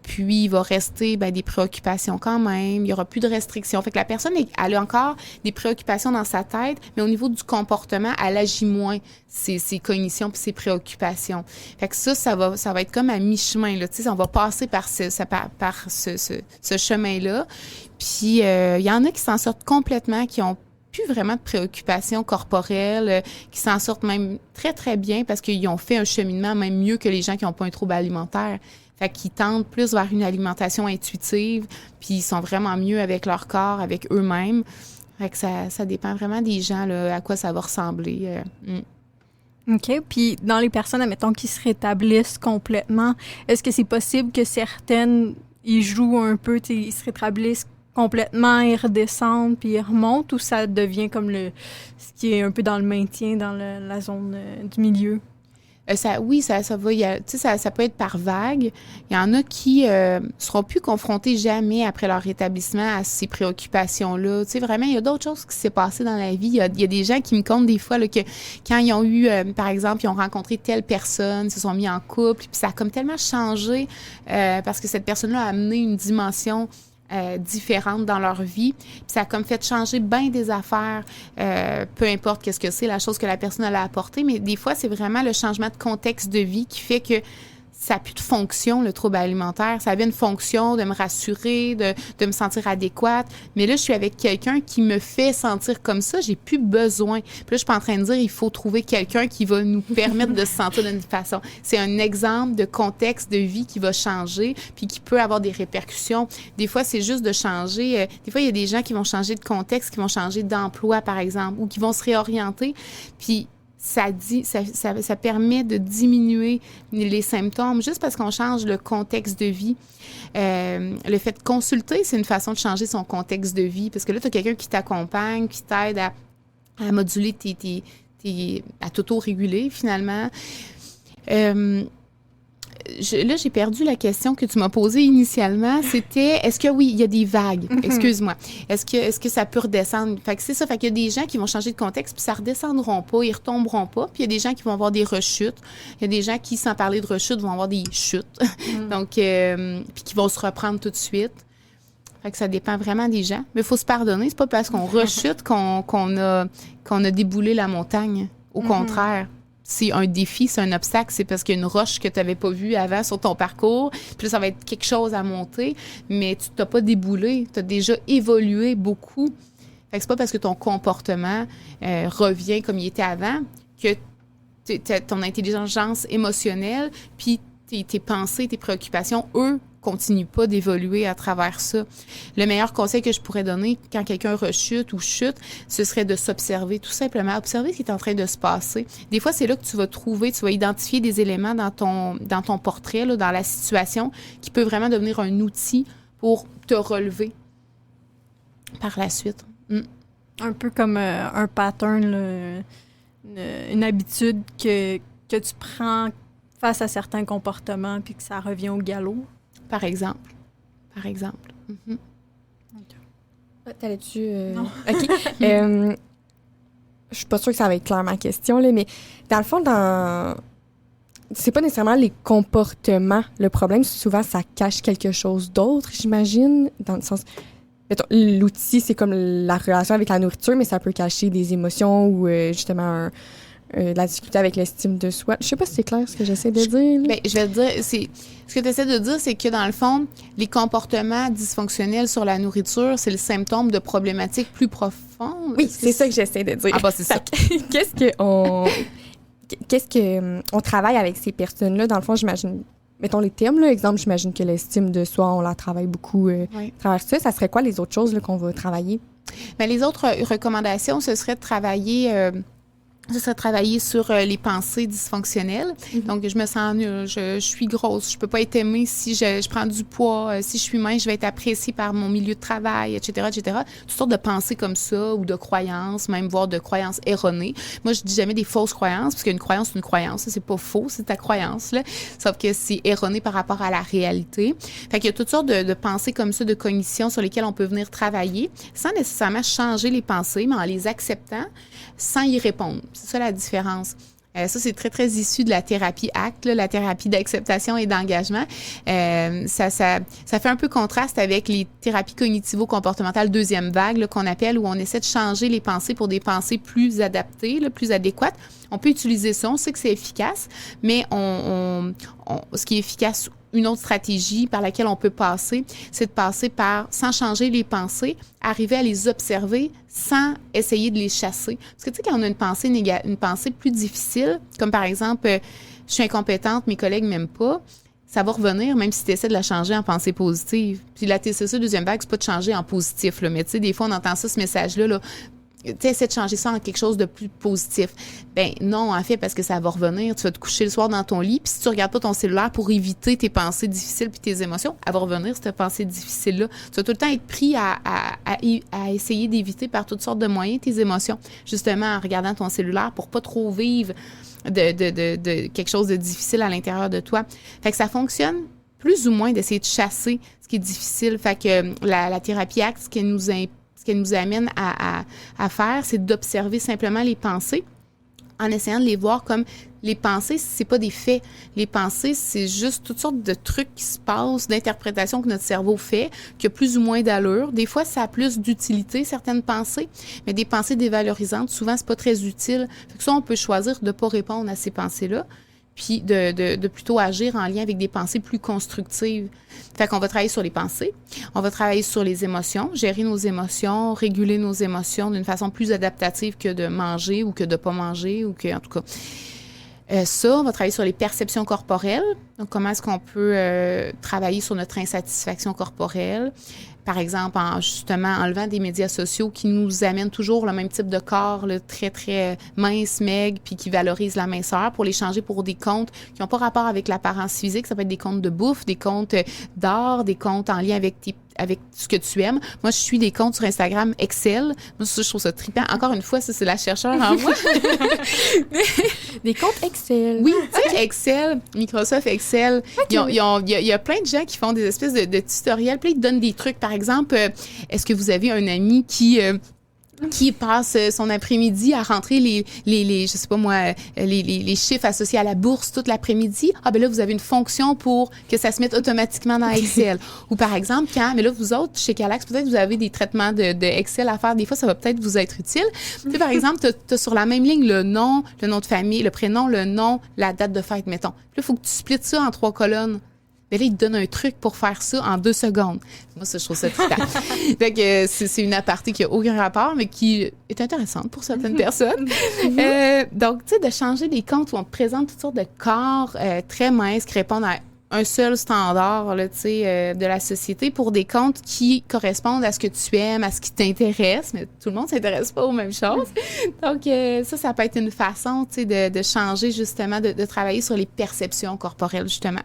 Puis, il va rester des préoccupations quand même. Il n'y aura plus de restrictions. Fait que la personne, elle a encore des préoccupations dans sa tête, mais au niveau du comportement, elle agit moins ses cognitions puis ses préoccupations. Fait que ça va être comme à mi-chemin, là. Tu sais, on va passer par ce chemin-là. Puis, il y en a qui s'en sortent complètement, qui ont plus vraiment de préoccupations corporelles, qui s'en sortent même très, très bien parce qu'ils ont fait un cheminement même mieux que les gens qui n'ont pas un trouble alimentaire. Fait qu'ils tendent plus vers une alimentation intuitive, puis ils sont vraiment mieux avec leur corps, avec eux-mêmes. Fait que ça dépend vraiment des gens, là, à quoi ça va ressembler. OK. Puis dans les personnes, admettons, qui se rétablissent complètement, est-ce que c'est possible que certaines, ils jouent un peu, ils se rétablissent complètement, ils redescendent, puis ils remontent, ou ça devient comme ce qui est un peu dans le maintien, dans la zone du milieu? Ça va, ça peut être par vague. Il y en a qui seront plus confrontés jamais après leur rétablissement à ces préoccupations-là. Tu sais, vraiment, il y a d'autres choses qui s'est passé dans la vie. Il y a des gens qui me comptent des fois là, que quand ils ont eu, par exemple, ils ont rencontré telle personne, se sont mis en couple, puis ça a comme tellement changé parce que cette personne-là a amené une dimension différentes dans leur vie. Puis ça a comme fait changer bien des affaires, peu importe qu'est-ce que c'est, la chose que la personne a apportée, mais des fois, c'est vraiment le changement de contexte de vie qui fait que ça n'a plus de fonction, le trouble alimentaire. Ça avait une fonction de me rassurer, de me sentir adéquate. Mais là, je suis avec quelqu'un qui me fait sentir comme ça. J'ai plus besoin. Puis là, je suis pas en train de dire il faut trouver quelqu'un qui va nous permettre de se sentir d'une façon. C'est un exemple de contexte de vie qui va changer puis qui peut avoir des répercussions. Des fois, c'est juste de changer. Des fois, il y a des gens qui vont changer de contexte, qui vont changer d'emploi, par exemple, ou qui vont se réorienter. Puis ça permet de diminuer les symptômes juste parce qu'on change le contexte de vie. Le fait de consulter, c'est une façon de changer son contexte de vie parce que là, tu as quelqu'un qui t'accompagne, qui t'aide à moduler à t'auto-réguler finalement. Là, j'ai perdu la question que tu m'as posée initialement. C'était, est-ce que oui, il y a des vagues? Excuse-moi. Est-ce que ça peut redescendre? Fait que c'est ça. Fait qu'il y a des gens qui vont changer de contexte, puis ça redescendront pas, ils retomberont pas. Puis il y a des gens qui vont avoir des rechutes. Il y a des gens qui, sans parler de rechutes, vont avoir des chutes. Donc, puis qui vont se reprendre tout de suite. Fait que ça dépend vraiment des gens. Mais il faut se pardonner. C'est pas parce qu'on rechute qu'on a déboulé la montagne. Au contraire. C'est un défi, c'est un obstacle, c'est parce qu'il y a une roche que tu n'avais pas vue avant sur ton parcours, puis là, ça va être quelque chose à monter, mais tu t'as pas déboulé, tu as déjà évolué beaucoup. Fait que c'est pas parce que ton comportement revient comme il était avant que ton intelligence émotionnelle, puis tes pensées, tes préoccupations, eux, continue pas d'évoluer à travers ça. Le meilleur conseil que je pourrais donner quand quelqu'un rechute ou chute, ce serait de s'observer, tout simplement. Observer ce qui est en train de se passer. Des fois, c'est là que tu vas identifier des éléments dans ton portrait, là, dans la situation, qui peut vraiment devenir un outil pour te relever par la suite. Un peu comme un pattern, là, une habitude que tu prends face à certains comportements puis que ça revient au galop. Par exemple. Mm-hmm. T'allais-tu... Non. OK. Je suis pas sûre que ça va être clair ma question, là, mais dans le fond, c'est pas nécessairement les comportements. Le problème, souvent, ça cache quelque chose d'autre, j'imagine, dans le sens... Mettons, l'outil, c'est comme la relation avec la nourriture, mais ça peut cacher des émotions ou justement la difficulté avec l'estime de soi. Je sais pas si c'est clair ce que j'essaie de dire. Bien, je vais te dire, ce que tu essaies de dire, c'est que dans le fond, les comportements dysfonctionnels sur la nourriture, c'est le symptôme de problématiques plus profondes. Oui, c'est ça que j'essaie de dire. Ah bah c'est ça. Qu'est-ce qu'on travaille avec ces personnes-là? Dans le fond, j'imagine... Mettons les thèmes, là. Exemple, j'imagine que l'estime de soi, on la travaille beaucoup à travers ça. Ça serait quoi les autres choses là, qu'on va travailler? Bien, les autres recommandations, ce serait de travailler... sur les pensées dysfonctionnelles. Mm-hmm. Donc, je me sens nulle, je suis grosse, je peux pas être aimée si je prends du poids, si je suis mince, je vais être appréciée par mon milieu de travail, etc., etc. Toutes sortes de pensées comme ça ou de croyances, même voire de croyances erronées. Moi, je dis jamais des fausses croyances, parce qu'une croyance, c'est une croyance. C'est pas faux, c'est ta croyance, là. Sauf que c'est erroné par rapport à la réalité. Fait qu'il y a toutes sortes de pensées comme ça, de cognition sur lesquelles on peut venir travailler sans nécessairement changer les pensées, mais en les acceptant sans y répondre. C'est ça la différence. Ça, c'est très, très issu de la thérapie ACT, là, la thérapie d'acceptation et d'engagement. Ça fait un peu contraste avec les thérapies cognitivo-comportementales deuxième vague là, qu'on appelle, où on essaie de changer les pensées pour des pensées plus adaptées, là, plus adéquates. On peut utiliser ça, on sait que c'est efficace, mais ce qui est efficace, une autre stratégie par laquelle on peut passer, c'est de passer par, sans changer les pensées, arriver à les observer sans essayer de les chasser. Parce que tu sais, quand on a une pensée plus difficile, comme par exemple, je suis incompétente, mes collègues m'aiment pas, ça va revenir même si tu essaies de la changer en pensée positive. Puis la TCC deuxième vague, c'est pas de changer en positif, là, mais tu sais, des fois, on entend ça, ce message-là, là, tu essaies de changer ça en quelque chose de plus positif. Ben non, en fait, parce que ça va revenir. Tu vas te coucher le soir dans ton lit, puis si tu regardes pas ton cellulaire pour éviter tes pensées difficiles puis tes émotions, elle va revenir, cette pensée difficile-là. Tu vas tout le temps être pris à essayer d'éviter par toutes sortes de moyens tes émotions, justement en regardant ton cellulaire pour pas trop vivre de quelque chose de difficile à l'intérieur de toi. Fait que ça fonctionne plus ou moins d'essayer de chasser ce qui est difficile. Fait que la thérapie ACT, ce qu'elle nous amène à faire, c'est d'observer simplement les pensées en essayant de les voir comme les pensées, c'est pas des faits. Les pensées, c'est juste toutes sortes de trucs qui se passent, d'interprétations que notre cerveau fait, qui a plus ou moins d'allure. Des fois, ça a plus d'utilité, certaines pensées, mais des pensées dévalorisantes, souvent, c'est pas très utile. Fait que ça, on peut choisir de pas répondre à ces pensées-là, puis de plutôt agir en lien avec des pensées plus constructives. Fait qu'on va travailler sur les pensées, on va travailler sur les émotions, gérer nos émotions, réguler nos émotions d'une façon plus adaptative que de manger ou que de pas manger, ou que, en tout cas... on va travailler sur les perceptions corporelles. Donc, comment est-ce qu'on peut travailler sur notre insatisfaction corporelle? Par exemple, en justement enlevant des médias sociaux qui nous amènent toujours le même type de corps, là, très, très mince, maigre, puis qui valorisent la minceur, pour les changer pour des comptes qui n'ont pas rapport avec l'apparence physique. Ça peut être des comptes de bouffe, des comptes d'art, des comptes en lien avec ce que tu aimes. Moi, je suis des comptes sur Instagram Excel. Moi, ça, je trouve ça trippant. Encore une fois, ça, c'est la chercheure en moi. Des comptes Excel. Oui, tu sais, Excel, Microsoft Excel. Okay. Il y a plein de gens qui font des espèces de tutoriels. Puis ils te donnent des trucs. Par exemple, est-ce que vous avez un ami qui passe son après-midi à rentrer les je sais pas moi, les chiffres associés à la bourse toute l'après-midi? Ah, ben là, vous avez une fonction pour que ça se mette automatiquement dans Excel. Ou par exemple, mais là, vous autres, chez Calax, peut-être vous avez des traitements de Excel à faire. Des fois, ça va peut-être vous être utile. Tu sais, par exemple, t'as sur la même ligne le nom de famille, le prénom, le nom, la date de fête, mettons. Puis là, il faut que tu splits ça en 3 colonnes. Mais là, il te donne un truc pour faire ça en 2 secondes. Moi, ça, je trouve ça trippant. Fait que c'est une aparté qui n'a aucun rapport, mais qui est intéressante pour certaines personnes. Donc, tu sais, de changer les comptes où on te présente toutes sortes de corps très minces qui répondent à un seul standard là, de la société pour des comptes qui correspondent à ce que tu aimes, à ce qui t'intéresse, mais tout le monde ne s'intéresse pas aux mêmes choses. Donc, ça peut être une façon de changer justement, de travailler sur les perceptions corporelles, justement.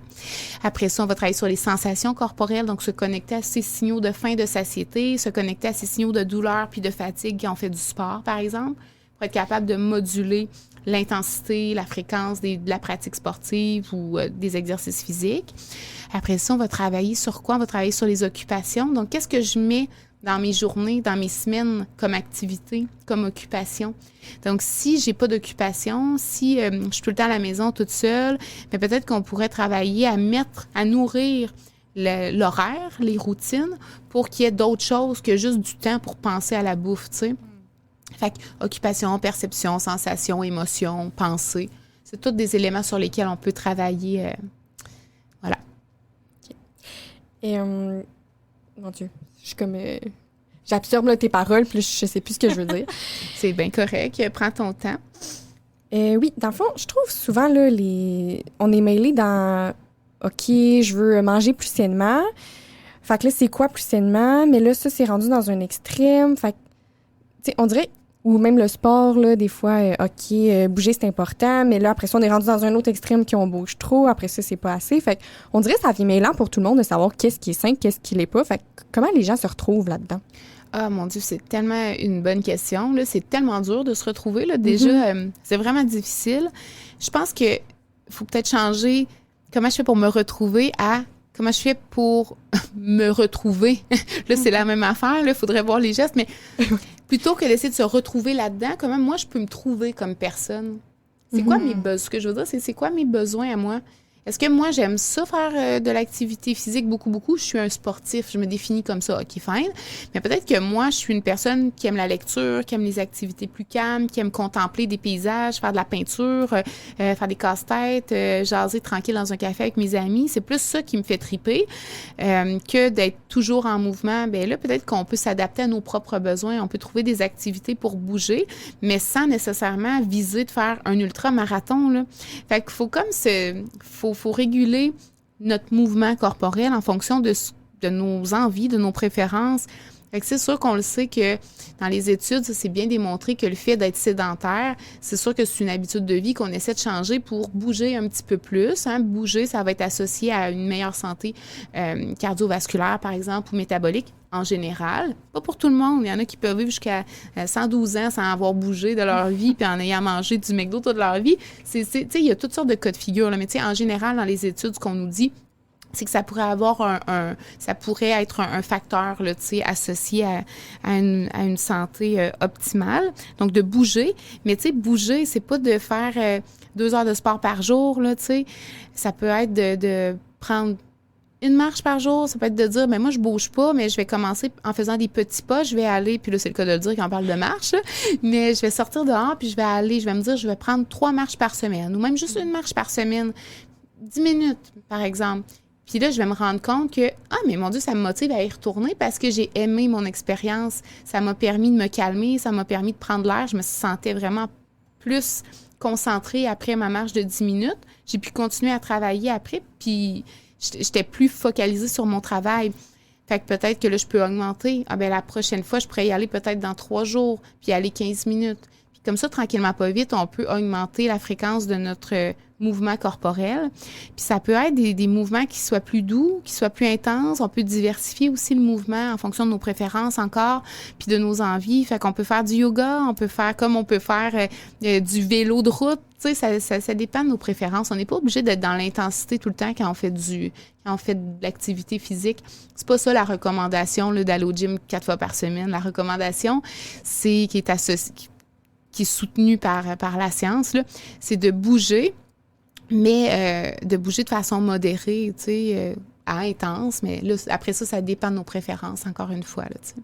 Après ça, on va travailler sur les sensations corporelles, donc se connecter à ces signaux de faim, de satiété, se connecter à ces signaux de douleur puis de fatigue quand on fait du sport, par exemple, pour être capable de moduler l'intensité, la fréquence de la pratique sportive ou des exercices physiques. Après ça, on va travailler sur quoi? On va travailler sur les occupations. Donc, qu'est-ce que je mets dans mes journées, dans mes semaines comme activité, comme occupation? Donc, si j'ai pas d'occupation, si je suis tout le temps à la maison toute seule, bien, peut-être qu'on pourrait travailler à nourrir l'horaire, les routines, pour qu'il y ait d'autres choses que juste du temps pour penser à la bouffe, tu sais. Fait que occupation, perception, sensation, émotion, pensée, c'est tous des éléments sur lesquels on peut travailler. Voilà. Okay. Et, mon Dieu, je suis comme... j'absorbe là, tes paroles, puis je sais plus ce que je veux dire. C'est bien correct. Prends ton temps. Oui, dans le fond, je trouve souvent, là, on est mêlés dans... OK, je veux manger plus sainement. Fait que là, c'est quoi plus sainement? Mais là, ça, c'est rendu dans un extrême. Fait que, tu sais, on dirait... Ou même le sport, là, des fois, OK, bouger, c'est important, mais là, après ça, on est rendu dans un autre extrême qu'on bouge trop. Après ça, c'est pas assez. Fait on dirait que ça devient mêlant pour tout le monde de savoir qu'est-ce qui est sain, qu'est-ce qui l'est pas. Fait comment les gens se retrouvent là-dedans? Ah, mon Dieu, c'est tellement une bonne question. Là. C'est tellement dur de se retrouver. Là. Déjà, c'est vraiment difficile. Je pense que faut peut-être changer comment je fais pour me retrouver à comment je fais pour me retrouver. Là, c'est la même affaire. Il faudrait voir les gestes, mais plutôt que d'essayer de se retrouver là-dedans, comment moi, je peux me trouver comme personne? C'est quoi mes besoins? Ce que je veux dire, c'est quoi mes besoins à moi? Est-ce que moi, j'aime ça faire de l'activité physique beaucoup? Je suis un sportif, je me définis comme ça, OK, fine. Mais peut-être que moi, je suis une personne qui aime la lecture, qui aime les activités plus calmes, qui aime contempler des paysages, faire de la peinture, faire des casse-têtes, jaser tranquille dans un café avec mes amis. C'est plus ça qui me fait triper que d'être toujours en mouvement. Bien là, peut-être qu'on peut s'adapter à nos propres besoins. On peut trouver des activités pour bouger, mais sans nécessairement viser de faire un ultra-marathon, là. Fait qu'il faut comme faut réguler notre mouvement corporel en fonction de nos envies, de nos préférences. Fait que c'est sûr qu'on le sait que dans les études, ça c'est bien démontré que le fait d'être sédentaire, c'est sûr que c'est une habitude de vie qu'on essaie de changer pour bouger un petit peu plus. Hein. Bouger, ça va être associé à une meilleure santé cardiovasculaire, par exemple, ou métabolique en général. Pas pour tout le monde. Il y en a qui peuvent vivre jusqu'à 112 ans sans avoir bougé de leur vie puis en ayant mangé du McDo toute leur vie. Il y a toutes sortes de cas de figure. Là. Mais en général, dans les études, ce qu'on nous dit, c'est que ça pourrait avoir ça pourrait être un facteur là, associé à une santé optimale. Donc, de bouger. Mais bouger, c'est pas de faire 2 heures de sport par jour. Là, ça peut être de prendre une marche par jour. Ça peut être de dire, moi, je bouge pas, mais je vais commencer en faisant des petits pas. Je vais aller, puis là, c'est le cas de le dire quand on parle de marche, là, mais je vais sortir dehors, puis je vais me dire, je vais prendre 3 marches par semaine, ou même juste une marche par semaine, 10 minutes, par exemple. Puis là, je vais me rendre compte que, mais mon Dieu, ça me motive à y retourner parce que j'ai aimé mon expérience. Ça m'a permis de me calmer, ça m'a permis de prendre l'air. Je me sentais vraiment plus concentrée après ma marche de 10 minutes. J'ai pu continuer à travailler après, puis j'étais plus focalisée sur mon travail. Fait que peut-être que là, je peux augmenter. La prochaine fois, je pourrais y aller peut-être dans 3 jours, puis aller 15 minutes. Puis comme ça, tranquillement, pas vite, on peut augmenter la fréquence de notre mouvement corporel. Puis ça peut être des mouvements qui soient plus doux, qui soient plus intenses. On peut diversifier aussi le mouvement en fonction de nos préférences encore, puis de nos envies. Fait qu'on peut faire du yoga, on peut faire du vélo de route. Tu sais, ça dépend de nos préférences. On n'est pas obligé d'être dans l'intensité tout le temps quand on fait de l'activité physique. C'est pas ça la recommandation là, d'aller au gym 4 fois par semaine. La recommandation, qui est soutenue par la science, là, c'est de bouger, mais de bouger de façon modérée, tu sais, à intense. Mais là, après ça dépend de nos préférences, encore une fois, là, tu sais.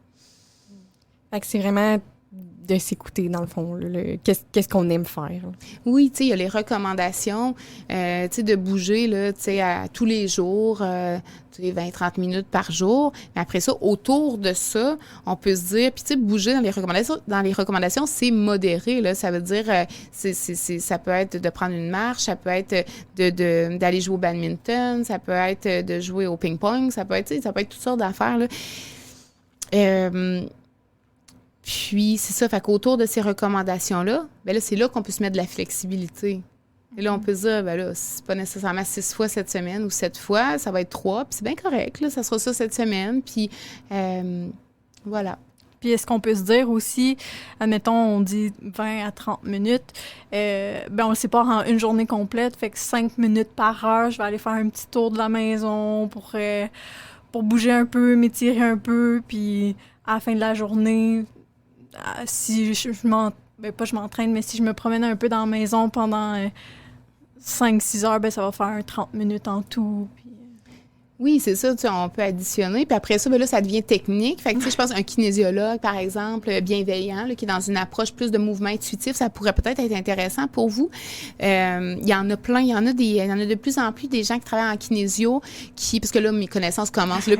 Fait que c'est vraiment de s'écouter, dans le fond. Qu'est-ce qu'on aime faire. Oui, tu sais, il y a les recommandations, tu sais, de bouger, là, tu sais, à tous les jours, 20-30 minutes par jour. Mais après ça, autour de ça, on peut se dire, puis tu sais, bouger dans les recommandations, c'est modéré, là. Ça veut dire, ça peut être de prendre une marche, ça peut être d'aller jouer au badminton, ça peut être de jouer au ping-pong, ça peut être toutes sortes d'affaires, là. Puis, c'est ça, fait qu'autour de ces recommandations-là, ben là, c'est là qu'on peut se mettre de la flexibilité. Et là, on peut se dire, ben là, c'est pas nécessairement 6 fois cette semaine ou 7 fois, ça va être 3, puis c'est bien correct, là, ça sera ça cette semaine, puis voilà. Puis est-ce qu'on peut se dire aussi, admettons, on dit 20 à 30 minutes, ben on le sépare en une journée complète, fait que 5 minutes par heure, je vais aller faire un petit tour de la maison pour bouger un peu, m'étirer un peu, puis à la fin de la journée, si je m'entraîne, mais si je me promène un peu dans la maison pendant 5-6 heures, ben ça va faire 30 minutes en tout. Puis... Oui, c'est ça, tu sais, on peut additionner. Puis après ça, ben là, ça devient technique. Fait que, tu sais, je pense un kinésiologue, par exemple, bienveillant, là, qui est dans une approche plus de mouvement intuitif, ça pourrait peut-être être intéressant pour vous. Il y en a plein, il y en a de plus en plus des gens qui travaillent en kinésio, parce que là, mes connaissances commencent, là,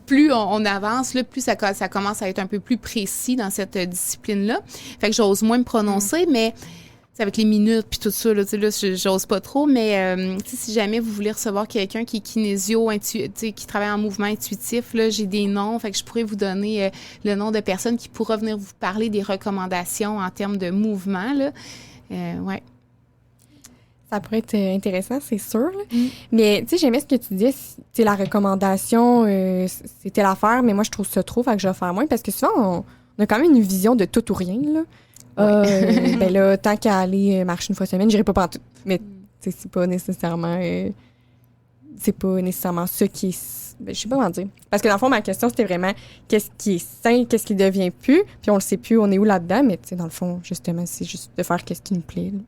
plus on avance, là, plus ça commence à être un peu plus précis dans cette discipline-là. Fait que j'ose moins me prononcer, mais... avec les minutes puis tout ça, là, j'ose pas trop, mais si jamais vous voulez recevoir quelqu'un qui est kinésio, qui travaille en mouvement intuitif, là, j'ai des noms, fait que je pourrais vous donner le nom de personnes qui pourraient venir vous parler des recommandations en termes de mouvement, là. Ouais. Ça pourrait être intéressant, c'est sûr. Mais, tu sais, j'aimais ce que tu disais, tu sais, la recommandation, c'était l'affaire, mais moi, je trouve ça trop, fait que je vais faire moins, parce que souvent, on a quand même une vision de tout ou rien, là. Ben là, tant qu'à aller marcher une fois semaine, j'irai pas partout. Mais c'est pas nécessairement ça qui est... Ben, je sais pas comment dire. Parce que dans le fond, ma question, c'était vraiment qu'est-ce qui est sain, qu'est-ce qui devient plus. Puis on le sait plus, on est où là-dedans. Mais tu sais, dans le fond, justement, c'est juste de faire qu'est-ce qui nous plaît, là.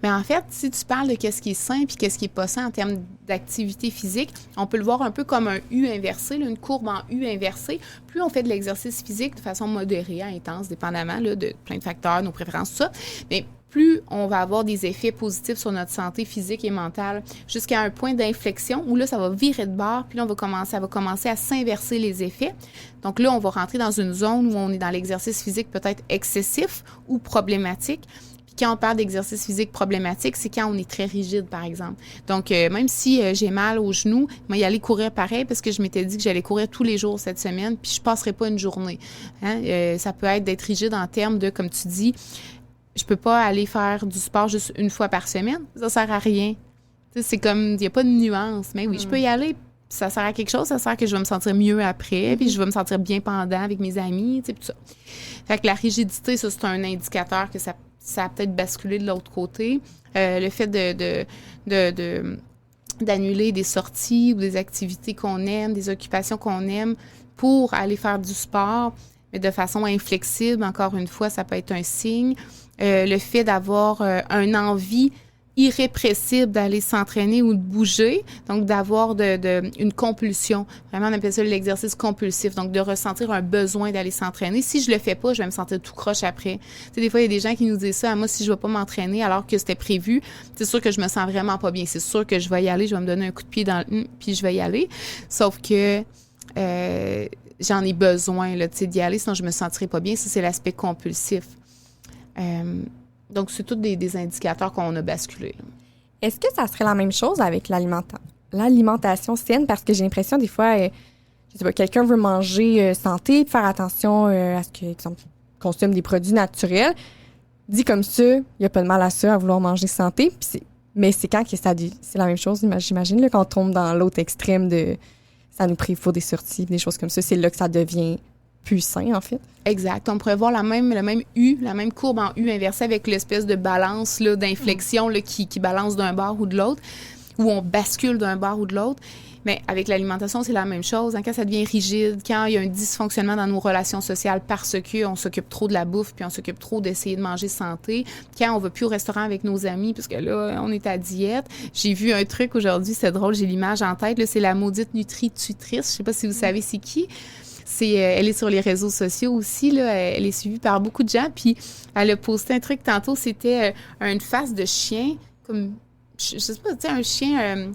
Mais en fait, si tu parles de qu'est-ce qui est sain puis qu'est-ce qui est pas sain en termes d'activité physique, on peut le voir un peu comme un U inversé, là, une courbe en U inversée. Plus on fait de l'exercice physique de façon modérée, intense, dépendamment là, de plein de facteurs, nos préférences, tout ça, mais plus on va avoir des effets positifs sur notre santé physique et mentale, jusqu'à un point d'inflexion où là, ça va virer de bord, puis là, ça va commencer à s'inverser les effets. Donc là, on va rentrer dans une zone où on est dans l'exercice physique peut-être excessif ou problématique. Quand on parle d'exercice physique problématique, c'est quand on est très rigide, par exemple. Donc, même si j'ai mal au genou, moi, y aller courir pareil parce que je m'étais dit que j'allais courir tous les jours cette semaine, puis je passerai pas une journée. Hein? Ça peut être d'être rigide en termes de, comme tu dis, je peux pas aller faire du sport juste une fois par semaine. Ça sert à rien. T'sais, c'est comme, il n'y a pas de nuance. Mais oui, je peux y aller. Ça sert à quelque chose. Ça sert que je vais me sentir mieux après, puis je vais me sentir bien pendant avec mes amis, tout ça. Fait que la rigidité, ça, c'est un indicateur que ça a peut-être basculé de l'autre côté. Le fait d'annuler des sorties ou des activités qu'on aime, des occupations qu'on aime pour aller faire du sport, mais de façon inflexible, encore une fois, ça peut être un signe. Le fait d'avoir une envie irrépressible d'aller s'entraîner ou de bouger, donc d'avoir une compulsion. Vraiment, on appelle ça l'exercice compulsif, donc de ressentir un besoin d'aller s'entraîner. Si je le fais pas, je vais me sentir tout croche après. Tu sais, des fois, il y a des gens qui nous disent ça, moi, si je vais pas m'entraîner alors que c'était prévu, c'est sûr que je me sens vraiment pas bien. C'est sûr que je vais y aller, je vais me donner un coup de pied dans le puis je vais y aller. Sauf que j'en ai besoin là, d'y aller, sinon je me sentirais pas bien. Ça, c'est l'aspect compulsif. Donc, c'est tous des indicateurs qu'on a basculés. Est-ce que ça serait la même chose avec l'alimentation saine? Parce que j'ai l'impression, des fois, je sais pas, quelqu'un veut manger santé, faire attention à ce que, exemple, consomme des produits naturels. Dit comme ça, il n'y a pas de mal à ça, à vouloir manger santé. Mais c'est quand que c'est la même chose, j'imagine, là, quand on tombe dans l'autre extrême de ça nous faut des sorties, des choses comme ça. C'est là que ça devient plus sain, en fait. Exact. On pourrait voir le même U, la même courbe en U inversée avec l'espèce de balance là, d'inflexion là, qui balance d'un bord ou de l'autre, où on bascule d'un bord ou de l'autre. Mais avec l'alimentation, c'est la même chose. Quand ça devient rigide, quand il y a un dysfonctionnement dans nos relations sociales parce qu'on s'occupe trop de la bouffe puis on s'occupe trop d'essayer de manger santé, quand on va plus au restaurant avec nos amis parce que là, on est à diète. J'ai vu un truc aujourd'hui, c'est drôle, j'ai l'image en tête, là, c'est la maudite nutritutrice. Je sais pas si vous savez c'est qui. elle est sur les réseaux sociaux aussi, là. Elle est suivie par beaucoup de gens. Puis, elle a posté un truc tantôt, c'était une face de chien, comme, je sais pas, tu sais, un chien,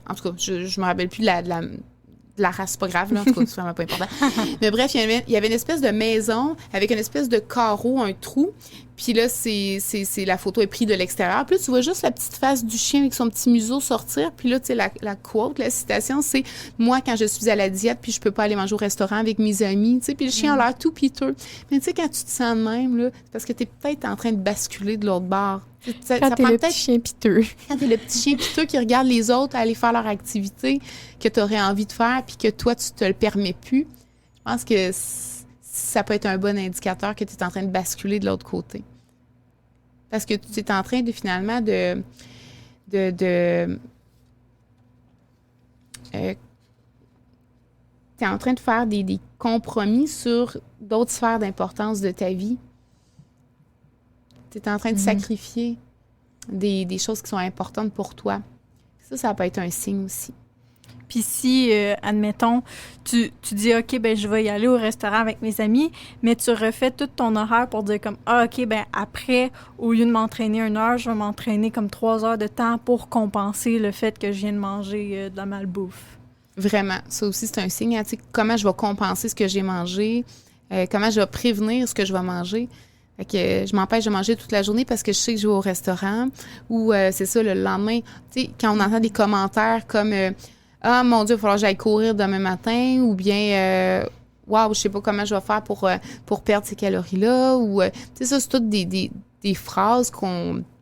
en tout cas, je me rappelle plus de la race, c'est pas grave, là, en tout cas, c'est vraiment pas important. Mais bref, il y avait une espèce de maison avec une espèce de carreau, un trou. Puis là, la photo est prise de l'extérieur. Puis là, tu vois juste la petite face du chien avec son petit museau sortir. Puis là, tu sais, la quote, la citation, c'est « Moi, quand je suis à la diète, puis je peux pas aller manger au restaurant avec mes amis, tu sais, puis le chien a l'air tout piteux. » Mais tu sais, quand tu te sens de même, là, c'est parce que t'es peut-être en train de basculer de l'autre bord. Quand t'es le petit chien piteux. Quand t'es le petit chien piteux qui regarde les autres aller faire leur activité que tu aurais envie de faire puis que toi, tu te le permets plus, je pense que ça peut être un bon indicateur que tu es en train de basculer de l'autre côté. Parce que tu es en train de finalement t'es en train de faire des compromis sur d'autres sphères d'importance de ta vie. Tu es en train de sacrifier des choses qui sont importantes pour toi. Ça peut être un signe aussi. Puis si, admettons, tu dis, OK, ben je vais y aller au restaurant avec mes amis, mais tu refais tout ton horaire pour dire comme, ah, OK, ben après, au lieu de m'entraîner 1 heure, je vais m'entraîner comme 3 heures de temps pour compenser le fait que je viens de manger de la malbouffe. Vraiment. Ça aussi, c'est un signe. Hein, comment je vais compenser ce que j'ai mangé, comment je vais prévenir ce que je vais manger. Fait que je m'empêche de manger toute la journée parce que je sais que je vais au restaurant ou c'est ça, le lendemain. Tu sais, quand on entend des commentaires comme ah, mon Dieu, il va falloir que j'aille courir demain matin ou bien waouh, je sais pas comment je vais faire pour perdre ces calories-là ou tu sais, ça, c'est toutes des phrases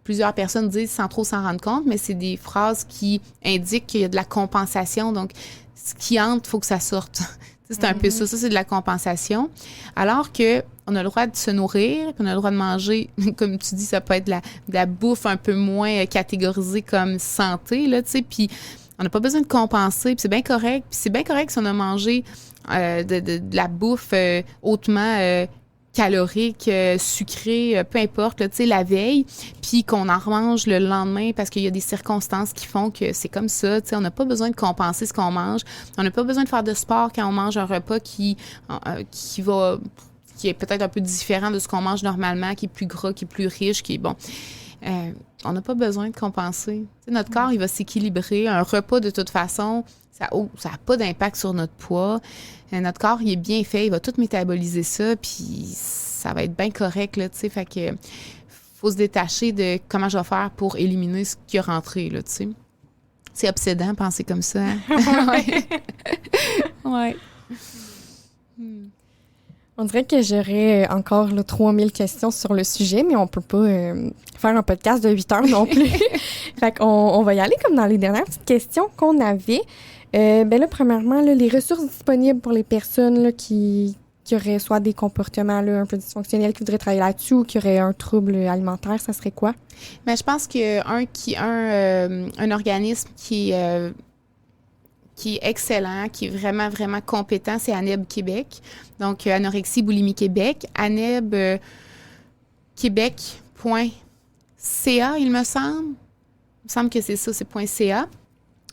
plusieurs personnes disent sans trop s'en rendre compte, mais c'est des phrases qui indiquent qu'il y a de la compensation. Donc, ce qui entre, il faut que ça sorte. C'est un peu ça. Ça, c'est de la compensation. Alors que on a le droit de se nourrir, puis on a le droit de manger, comme tu dis, ça peut être de la bouffe un peu moins catégorisée comme santé, là, tu sais, puis on n'a pas besoin de compenser, puis c'est bien correct. Puis c'est bien correct si on a mangé de la bouffe hautement calorique, sucrée, peu importe, tu sais, la veille, puis qu'on en remange le lendemain parce qu'il y a des circonstances qui font que c'est comme ça, tu sais, on n'a pas besoin de compenser ce qu'on mange. On n'a pas besoin de faire de sport quand on mange un repas qui est peut-être un peu différent de ce qu'on mange normalement, qui est plus gras, qui est plus riche, qui est bon. On n'a pas besoin de compenser. Tu sais, notre corps, il va s'équilibrer. Un repas, de toute façon, ça n'a pas d'impact sur notre poids. Notre corps, il est bien fait. Il va tout métaboliser ça, puis ça va être bien correct, là, tu sais. Fait que faut se détacher de comment je vais faire pour éliminer ce qui est rentré, là, tu sais. C'est obsédant, penser comme ça. Hein? Ouais. On dirait que j'aurais encore 3000 questions sur le sujet, mais on peut pas faire un podcast de 8 heures non plus. Fait qu'on va y aller comme dans les dernières petites questions qu'on avait. Ben là, premièrement, là, les ressources disponibles pour les personnes là, qui auraient soit des comportements là, un peu dysfonctionnels, qui voudraient travailler là-dessus ou qui auraient un trouble alimentaire, ça serait quoi? Mais je pense qu'un organisme qui est excellent, qui est vraiment, vraiment compétent, c'est ANEB Québec. Donc, Anorexie Boulimie Québec. ANEB Québec.ca, il me semble. Il me semble que c'est ça, c'est .ca.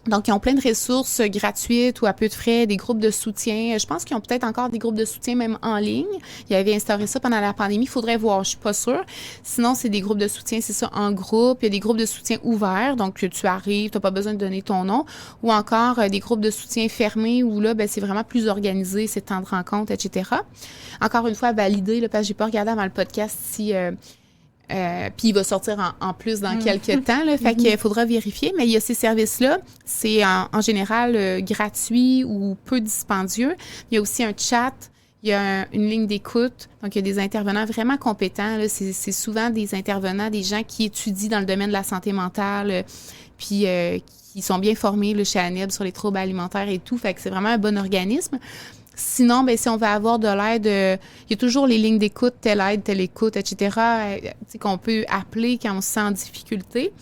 Donc, ils ont plein de ressources gratuites ou à peu de frais, des groupes de soutien. Je pense qu'ils ont peut-être encore des groupes de soutien même en ligne. Ils avaient instauré ça pendant la pandémie. Il faudrait voir, je suis pas sûre. Sinon, c'est des groupes de soutien, c'est ça, en groupe. Il y a des groupes de soutien ouverts, donc tu arrives, tu n'as pas besoin de donner ton nom. Ou encore des groupes de soutien fermés où là, ben, c'est vraiment plus organisé, c'est temps de rencontre, etc. Encore une fois, valider, là, parce que j'ai pas regardé avant le podcast si... puis il va sortir en plus dans quelques temps. Là, fait qu'il faudra vérifier. Mais il y a ces services-là. C'est en général gratuit ou peu dispendieux. Il y a aussi un chat. Il y a une ligne d'écoute. Donc, il y a des intervenants vraiment compétents. Là. C'est souvent des intervenants, des gens qui étudient dans le domaine de la santé mentale, puis qui sont bien formés là, chez ANEB sur les troubles alimentaires et tout. Fait que c'est vraiment un bon organisme. Sinon, ben si on veut avoir de l'aide, il y a toujours les lignes d'écoute, telle aide, telle écoute, etc., qu'on peut appeler quand on se sent en difficulté.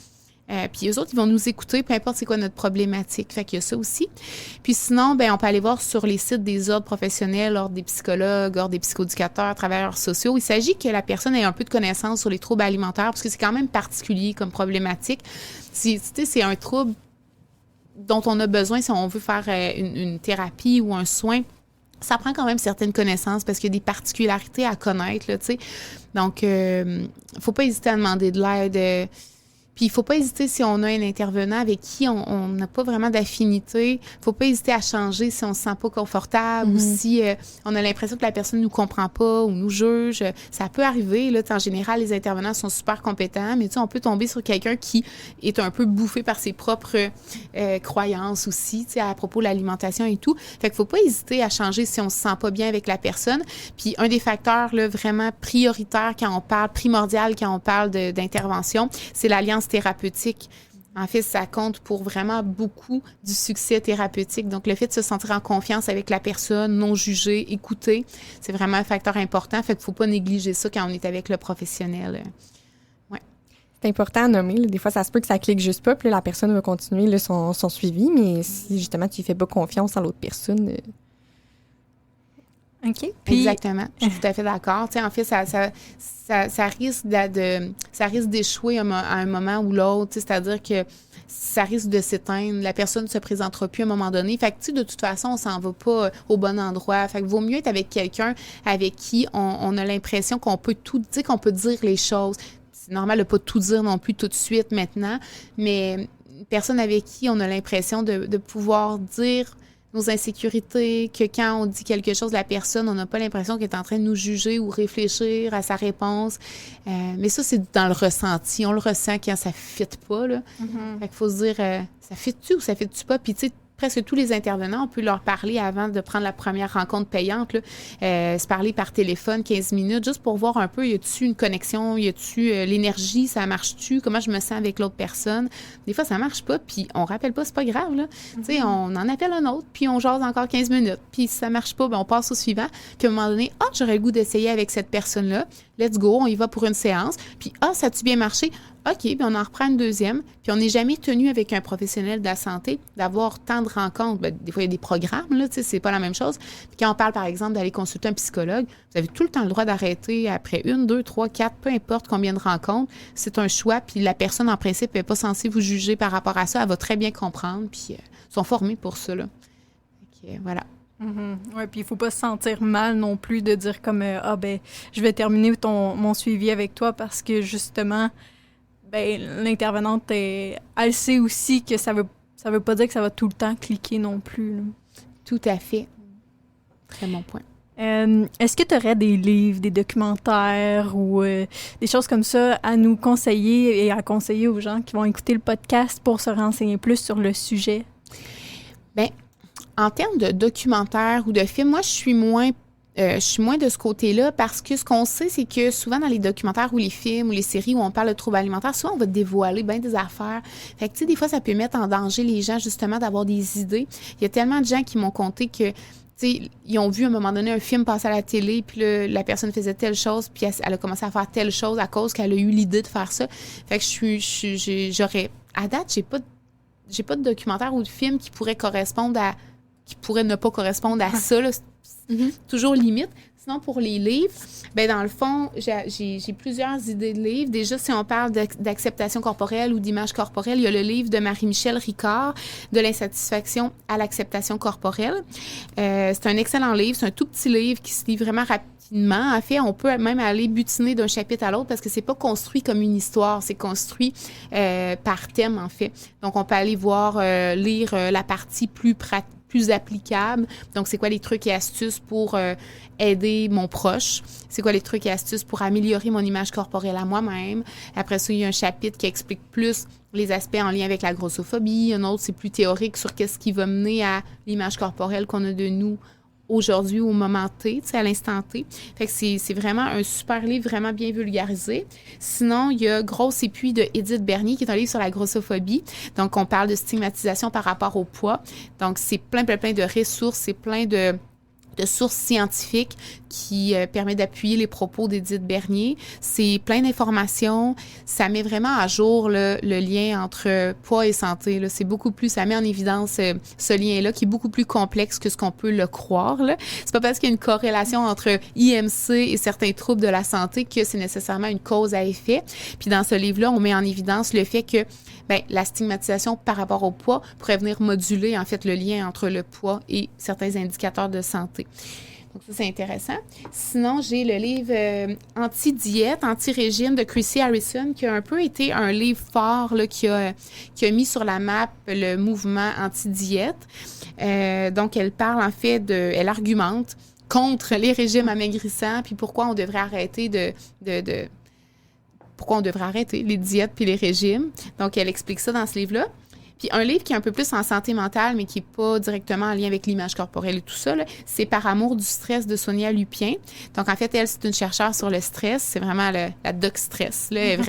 Puis eux autres, ils vont nous écouter, peu importe c'est quoi notre problématique. Fait qu'il y a ça aussi. Puis sinon, ben on peut aller voir sur les sites des ordres professionnels, ordres des psychologues, ordres des psychoéducateurs, travailleurs sociaux. Il s'agit que la personne ait un peu de connaissance sur les troubles alimentaires, parce que c'est quand même particulier comme problématique. C'est un trouble dont on a besoin si on veut faire une thérapie ou un soin ça prend quand même certaines connaissances parce qu'il y a des particularités à connaître, là, tu sais. Donc, faut pas hésiter à demander de l'aide. Puis, il faut pas hésiter si on a un intervenant avec qui on n'a pas vraiment d'affinité. Faut pas hésiter à changer si on se sent pas confortable ou si on a l'impression que la personne nous comprend pas ou nous juge. Ça peut arriver, là. En général, les intervenants sont super compétents, mais tu sais, on peut tomber sur quelqu'un qui est un peu bouffé par ses propres croyances aussi, tu sais, à propos de l'alimentation et tout. Fait qu'il faut pas hésiter à changer si on se sent pas bien avec la personne. Puis, un des facteurs, là, vraiment prioritaires primordial quand on parle d'intervention, c'est l'alliance thérapeutique. En fait, ça compte pour vraiment beaucoup du succès thérapeutique. Donc, le fait de se sentir en confiance avec la personne, non jugée, écoutée, c'est vraiment un facteur important. Fait qu'il ne faut pas négliger ça quand on est avec le professionnel. Ouais. C'est important à nommer. Là. Des fois, ça se peut que ça clique juste pas, puis là, la personne va continuer là, son suivi, mais si justement tu ne fais pas confiance à l'autre personne... OK. Puis... Exactement. Je suis tout à fait d'accord. Tu sais, en fait, ça risque d'échouer à un moment ou l'autre. Tu sais, c'est-à-dire que ça risque de s'éteindre. La personne ne se présentera plus à un moment donné. Fait que, tu sais, de toute façon, on s'en va pas au bon endroit. Fait que vaut mieux être avec quelqu'un avec qui on a l'impression qu'on peut tout dire, qu'on peut dire les choses. C'est normal de pas tout dire non plus tout de suite maintenant, mais une personne avec qui on a l'impression de pouvoir dire nos insécurités, que quand on dit quelque chose, la personne, on n'a pas l'impression qu'elle est en train de nous juger ou réfléchir à sa réponse. Mais ça, c'est dans le ressenti. On le ressent quand ça ne fit pas, là. Fait qu'il faut se dire, ça fit-tu ou ça fit-tu pas? Puis, tu sais, presque tous les intervenants, on peut leur parler avant de prendre la première rencontre payante, là, se parler par téléphone 15 minutes, juste pour voir un peu, y a-tu une connexion, y a-tu l'énergie, ça marche-tu, comment je me sens avec l'autre personne. Des fois, ça marche pas, puis on rappelle pas, c'est pas grave, là. Tu sais, on en appelle un autre, puis on jase encore 15 minutes, puis si ça marche pas, ben on passe au suivant, puis à un moment donné, j'aurais le goût d'essayer avec cette personne-là, let's go, on y va pour une séance, puis ça a-tu bien marché? OK, puis on en reprend une deuxième. Puis on n'est jamais tenu avec un professionnel de la santé d'avoir tant de rencontres. Ben, des fois, il y a des programmes, là, tu sais, c'est pas la même chose. Puis quand on parle, par exemple, d'aller consulter un psychologue, vous avez tout le temps le droit d'arrêter après 1, 2, 3, 4, peu importe combien de rencontres. C'est un choix, puis la personne, en principe, n'est pas censée vous juger par rapport à ça. Elle va très bien comprendre, puis ils sont formés pour ça, là. Donc, voilà. Oui, puis il faut pas se sentir mal non plus de dire comme je vais terminer mon suivi avec toi parce que justement l'intervenante elle sait aussi que ça veut pas dire que ça va tout le temps cliquer non plus, là. Tout à fait. Très bon point. Est-ce que tu aurais des livres, des documentaires ou des choses comme ça à nous conseiller et à conseiller aux gens qui vont écouter le podcast pour se renseigner plus sur le sujet? Bien, en termes de documentaires ou de films, moi, je suis moins de ce côté-là parce que ce qu'on sait, c'est que souvent dans les documentaires ou les films ou les séries où on parle de troubles alimentaires, souvent on va dévoiler bien des affaires. Fait que, tu sais, des fois, ça peut mettre en danger les gens, justement, d'avoir des idées. Il y a tellement de gens qui m'ont conté que, tu sais, ils ont vu à un moment donné un film passer à la télé, puis la personne faisait telle chose, puis elle a commencé à faire telle chose à cause qu'elle a eu l'idée de faire ça. Fait que à date, j'ai pas de documentaire ou de film qui pourrait ne pas correspondre à ça, là. Toujours limite. Sinon, pour les livres, ben dans le fond, j'ai plusieurs idées de livres. Déjà, si on parle d'acceptation corporelle ou d'image corporelle, il y a le livre de Marie-Michel Ricard, De l'insatisfaction à l'acceptation corporelle. C'est un excellent livre. C'est un tout petit livre qui se lit vraiment rapidement. En fait, on peut même aller butiner d'un chapitre à l'autre parce que c'est pas construit comme une histoire. C'est construit par thème, en fait. Donc, on peut aller lire la partie plus applicable. Donc, c'est quoi les trucs et astuces pour aider mon proche? C'est quoi les trucs et astuces pour améliorer mon image corporelle à moi-même? Après ça, il y a un chapitre qui explique plus les aspects en lien avec la grossophobie. Un autre, c'est plus théorique sur qu'est-ce qui va mener à l'image corporelle qu'on a de nous aujourd'hui au moment T, tu sais, à l'instant T. Fait que c'est vraiment un super livre, vraiment bien vulgarisé. Sinon, il y a Grosse et puis de Édith Bernier, qui est un livre sur la grossophobie. Donc, on parle de stigmatisation par rapport au poids. Donc, c'est plein de ressources, c'est plein de sources scientifiques qui permet d'appuyer les propos d'Édith Bernier. C'est plein d'informations. Ça met vraiment à jour le lien entre poids et santé. Là. C'est beaucoup plus, ça met en évidence ce lien-là qui est beaucoup plus complexe que ce qu'on peut le croire. Là. C'est pas parce qu'il y a une corrélation entre IMC et certains troubles de la santé que c'est nécessairement une cause à effet. Puis dans ce livre-là, on met en évidence le fait que la stigmatisation par rapport au poids pourrait venir moduler en fait le lien entre le poids et certains indicateurs de santé. Donc ça, c'est intéressant. Sinon, j'ai le livre Anti-diète, anti-régime de Chrissy Harrison, qui a un peu été un livre fort là, qui a mis sur la map le mouvement anti-diète. Donc, elle parle en fait elle argumente contre les régimes amaigrissants, puis pourquoi on devrait arrêter pourquoi on devrait arrêter les diètes puis les régimes. Donc, elle explique ça dans ce livre-là. Puis un livre qui est un peu plus en santé mentale, mais qui n'est pas directement en lien avec l'image corporelle et tout ça, là, c'est Par amour du stress de Sonia Lupien. Donc, en fait, elle, c'est une chercheure sur le stress. C'est vraiment la doc stress. Là. Elle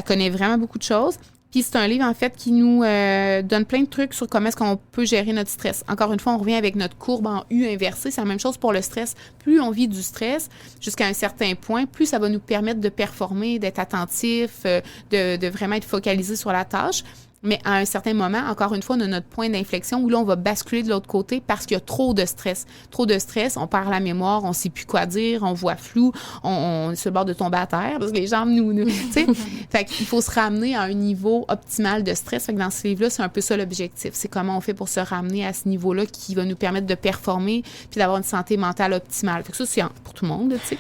connaît vraiment beaucoup de choses. Puis c'est un livre, en fait, qui nous donne plein de trucs sur comment est-ce qu'on peut gérer notre stress. Encore une fois, on revient avec notre courbe en U inversée. C'est la même chose pour le stress. Plus on vit du stress jusqu'à un certain point, plus ça va nous permettre de performer, d'être attentif, de vraiment être focalisé sur la tâche. Mais à un certain moment, encore une fois, on a notre point d'inflexion où là, on va basculer de l'autre côté parce qu'il y a trop de stress. Trop de stress, on perd la mémoire, on ne sait plus quoi dire, on voit flou, on est sur le bord de tomber à terre parce que les jambes nous tu sais. Fait qu'il faut se ramener à un niveau optimal de stress. Fait que dans ce livre-là, c'est un peu ça l'objectif. C'est comment on fait pour se ramener à ce niveau-là qui va nous permettre de performer puis d'avoir une santé mentale optimale. Fait que ça, c'est pour tout le monde, tu sais.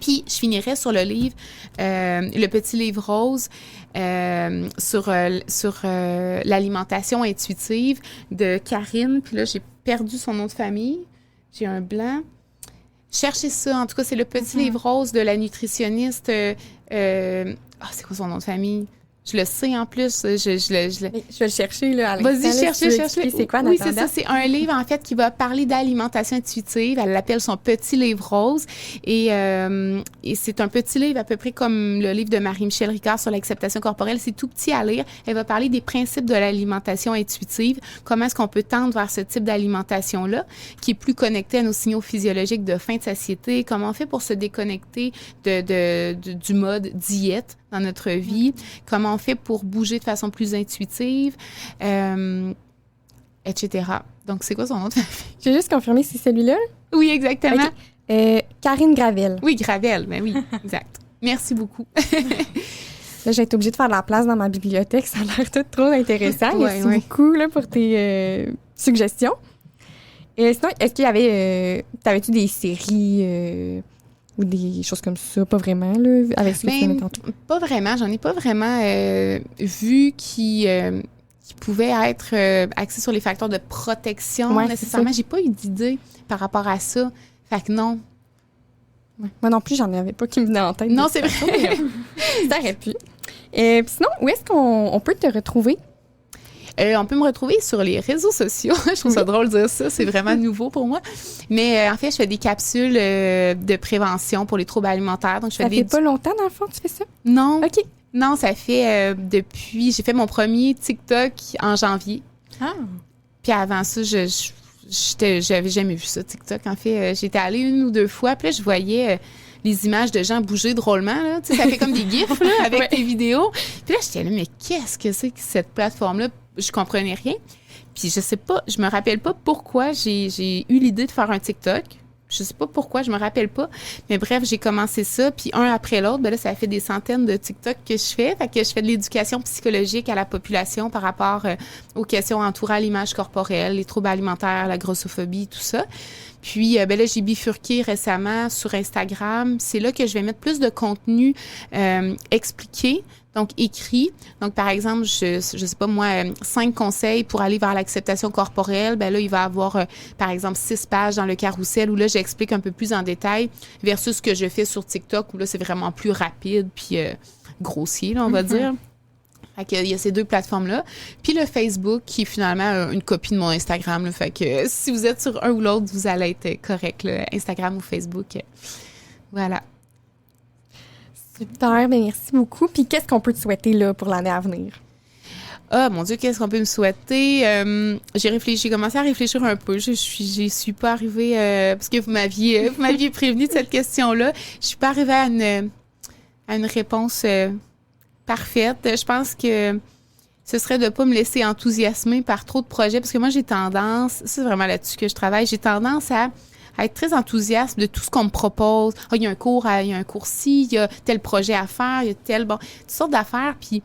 Puis, je finirais sur le livre, le petit livre rose sur l'alimentation intuitive de Karine. Puis là, j'ai perdu son nom de famille. J'ai un blanc. Cherchez ça. En tout cas, c'est le petit livre rose de la nutritionniste. C'est quoi son nom de famille? Je le sais en plus. Je vais le chercher là. Vas-y, cherche-le. C'est quoi, oui, c'est ça. C'est un livre en fait qui va parler d'alimentation intuitive. Elle l'appelle son petit livre rose et c'est un petit livre à peu près comme le livre de Marie-Michel Ricard sur l'acceptation corporelle. C'est tout petit à lire. Elle va parler des principes de l'alimentation intuitive. Comment est-ce qu'on peut tendre vers ce type d'alimentation là, qui est plus connecté à nos signaux physiologiques de faim, de satiété. Comment on fait pour se déconnecter du mode diète dans notre vie, comment on fait pour bouger de façon plus intuitive, etc. Donc, c'est quoi son nom de famille? Je vais juste confirmer si c'est celui-là. Oui, exactement. Okay. Karine Gravel. Oui, Gravel, ben oui, exact. Merci beaucoup. Là, j'ai été obligée de faire de la place dans ma bibliothèque. Ça a l'air tout trop intéressant. Merci beaucoup là, pour tes suggestions. Sinon, est-ce qu'il y avait... t'avais-tu des séries... ou des choses comme ça, pas vraiment, là, avec ce que tu mets tantôt? Pas vraiment. J'en ai pas vraiment vu qui pouvaient être axés sur les facteurs de protection nécessairement. J'ai pas eu d'idée par rapport à ça. Fait que non. Ouais. Moi non plus, j'en avais pas qui me venaient en tête. Non, c'est vrai. Ça aurait pu. Puis sinon, où est-ce qu'on peut te retrouver? On peut me retrouver sur les réseaux sociaux. Je trouve ça drôle de dire ça. C'est vraiment nouveau pour moi. Mais en fait, je fais des capsules de prévention pour les troubles alimentaires. Donc, ça fait pas longtemps, dans le fond, tu fais ça? Non. OK. Non, ça fait depuis... J'ai fait mon premier TikTok en janvier. Ah. Puis avant ça, j'avais jamais vu ça, TikTok. En fait, j'étais allée 1 ou 2 fois. Puis là, je voyais... les images de gens bouger drôlement, là. Tu sais, ça fait comme des gifs, là, avec tes vidéos. Puis là, j'étais là, mais qu'est-ce que c'est que cette plateforme-là? Je comprenais rien. Puis je me rappelle pas pourquoi j'ai eu l'idée de faire un TikTok. Je sais pas pourquoi, je me rappelle pas. Mais bref, j'ai commencé ça. Puis un après l'autre, ben là, ça fait des centaines de TikTok que je fais. Fait que je fais de l'éducation psychologique à la population par rapport aux questions entourant l'image corporelle, les troubles alimentaires, la grossophobie, tout ça. Puis, ben là, j'ai bifurqué récemment sur Instagram. C'est là que je vais mettre plus de contenu expliqué, donc écrit. Donc, par exemple, je sais pas moi, 5 conseils pour aller vers l'acceptation corporelle. Ben là, il va y avoir, par exemple, 6 pages dans le carrousel où là, j'explique un peu plus en détail versus ce que je fais sur TikTok où là, c'est vraiment plus rapide puis grossier, là, on va dire. Fait qu'il y a ces 2 plateformes-là. Puis le Facebook, qui est finalement une copie de mon Instagram. Là. Fait que si vous êtes sur un ou l'autre, vous allez être correct, là, Instagram ou Facebook. Voilà. Super, bien merci beaucoup. Puis qu'est-ce qu'on peut te souhaiter là, pour l'année à venir? Ah, mon Dieu, qu'est-ce qu'on peut me souhaiter? J'ai commencé à réfléchir un peu. Je suis pas arrivée, parce que vous m'aviez prévenu de cette question-là. Je suis pas arrivée à une réponse parfaite. Je pense que ce serait de pas me laisser enthousiasmer par trop de projets, parce que moi, j'ai tendance, c'est vraiment là-dessus que je travaille, j'ai tendance à être très enthousiaste de tout ce qu'on me propose. Ah, il y a un cours-ci, il y a tel projet à faire, il y a toutes sortes d'affaires, puis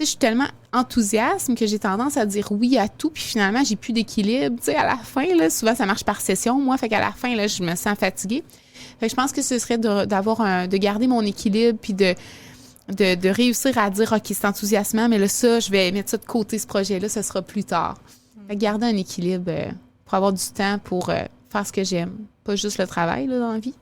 je suis tellement enthousiaste que j'ai tendance à dire oui à tout, puis finalement, j'ai plus d'équilibre. Tu sais, à la fin, là, souvent, ça marche par session, moi, fait qu'à la fin, là, je me sens fatiguée. Fait que je pense que ce serait de garder mon équilibre, puis de réussir à dire, OK, c'est enthousiasmant, mais là, ça, je vais mettre ça de côté, ce projet-là, ce sera plus tard. Fait que garder un équilibre pour avoir du temps pour faire ce que j'aime, pas juste le travail, là, dans la vie.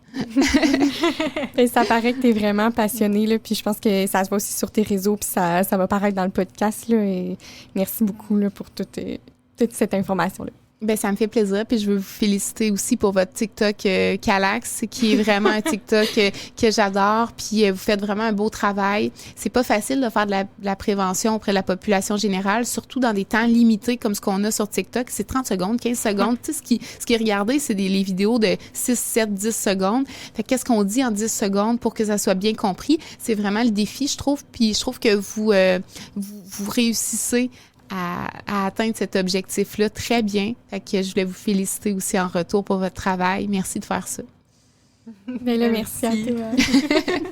Et ça paraît que tu es vraiment passionnée, là, puis je pense que ça se voit aussi sur tes réseaux, puis ça va paraître dans le podcast, là, et merci beaucoup là, pour toute cette information-là. Ben ça me fait plaisir, puis je veux vous féliciter aussi pour votre TikTok Calax, qui est vraiment un TikTok que j'adore, puis vous faites vraiment un beau travail. C'est pas facile de faire de la prévention auprès de la population générale, surtout dans des temps limités comme ce qu'on a sur TikTok. C'est 30 secondes, 15 secondes. Tu sais, ce qui est regardé, c'est les vidéos de 6, 7, 10 secondes. Fait qu'est-ce qu'on dit en 10 secondes pour que ça soit bien compris? C'est vraiment le défi, je trouve, puis je trouve que vous réussissez à atteindre cet objectif-là très bien. Fait que je voulais vous féliciter aussi en retour pour votre travail. Merci de faire ça. Bien là, merci à toi.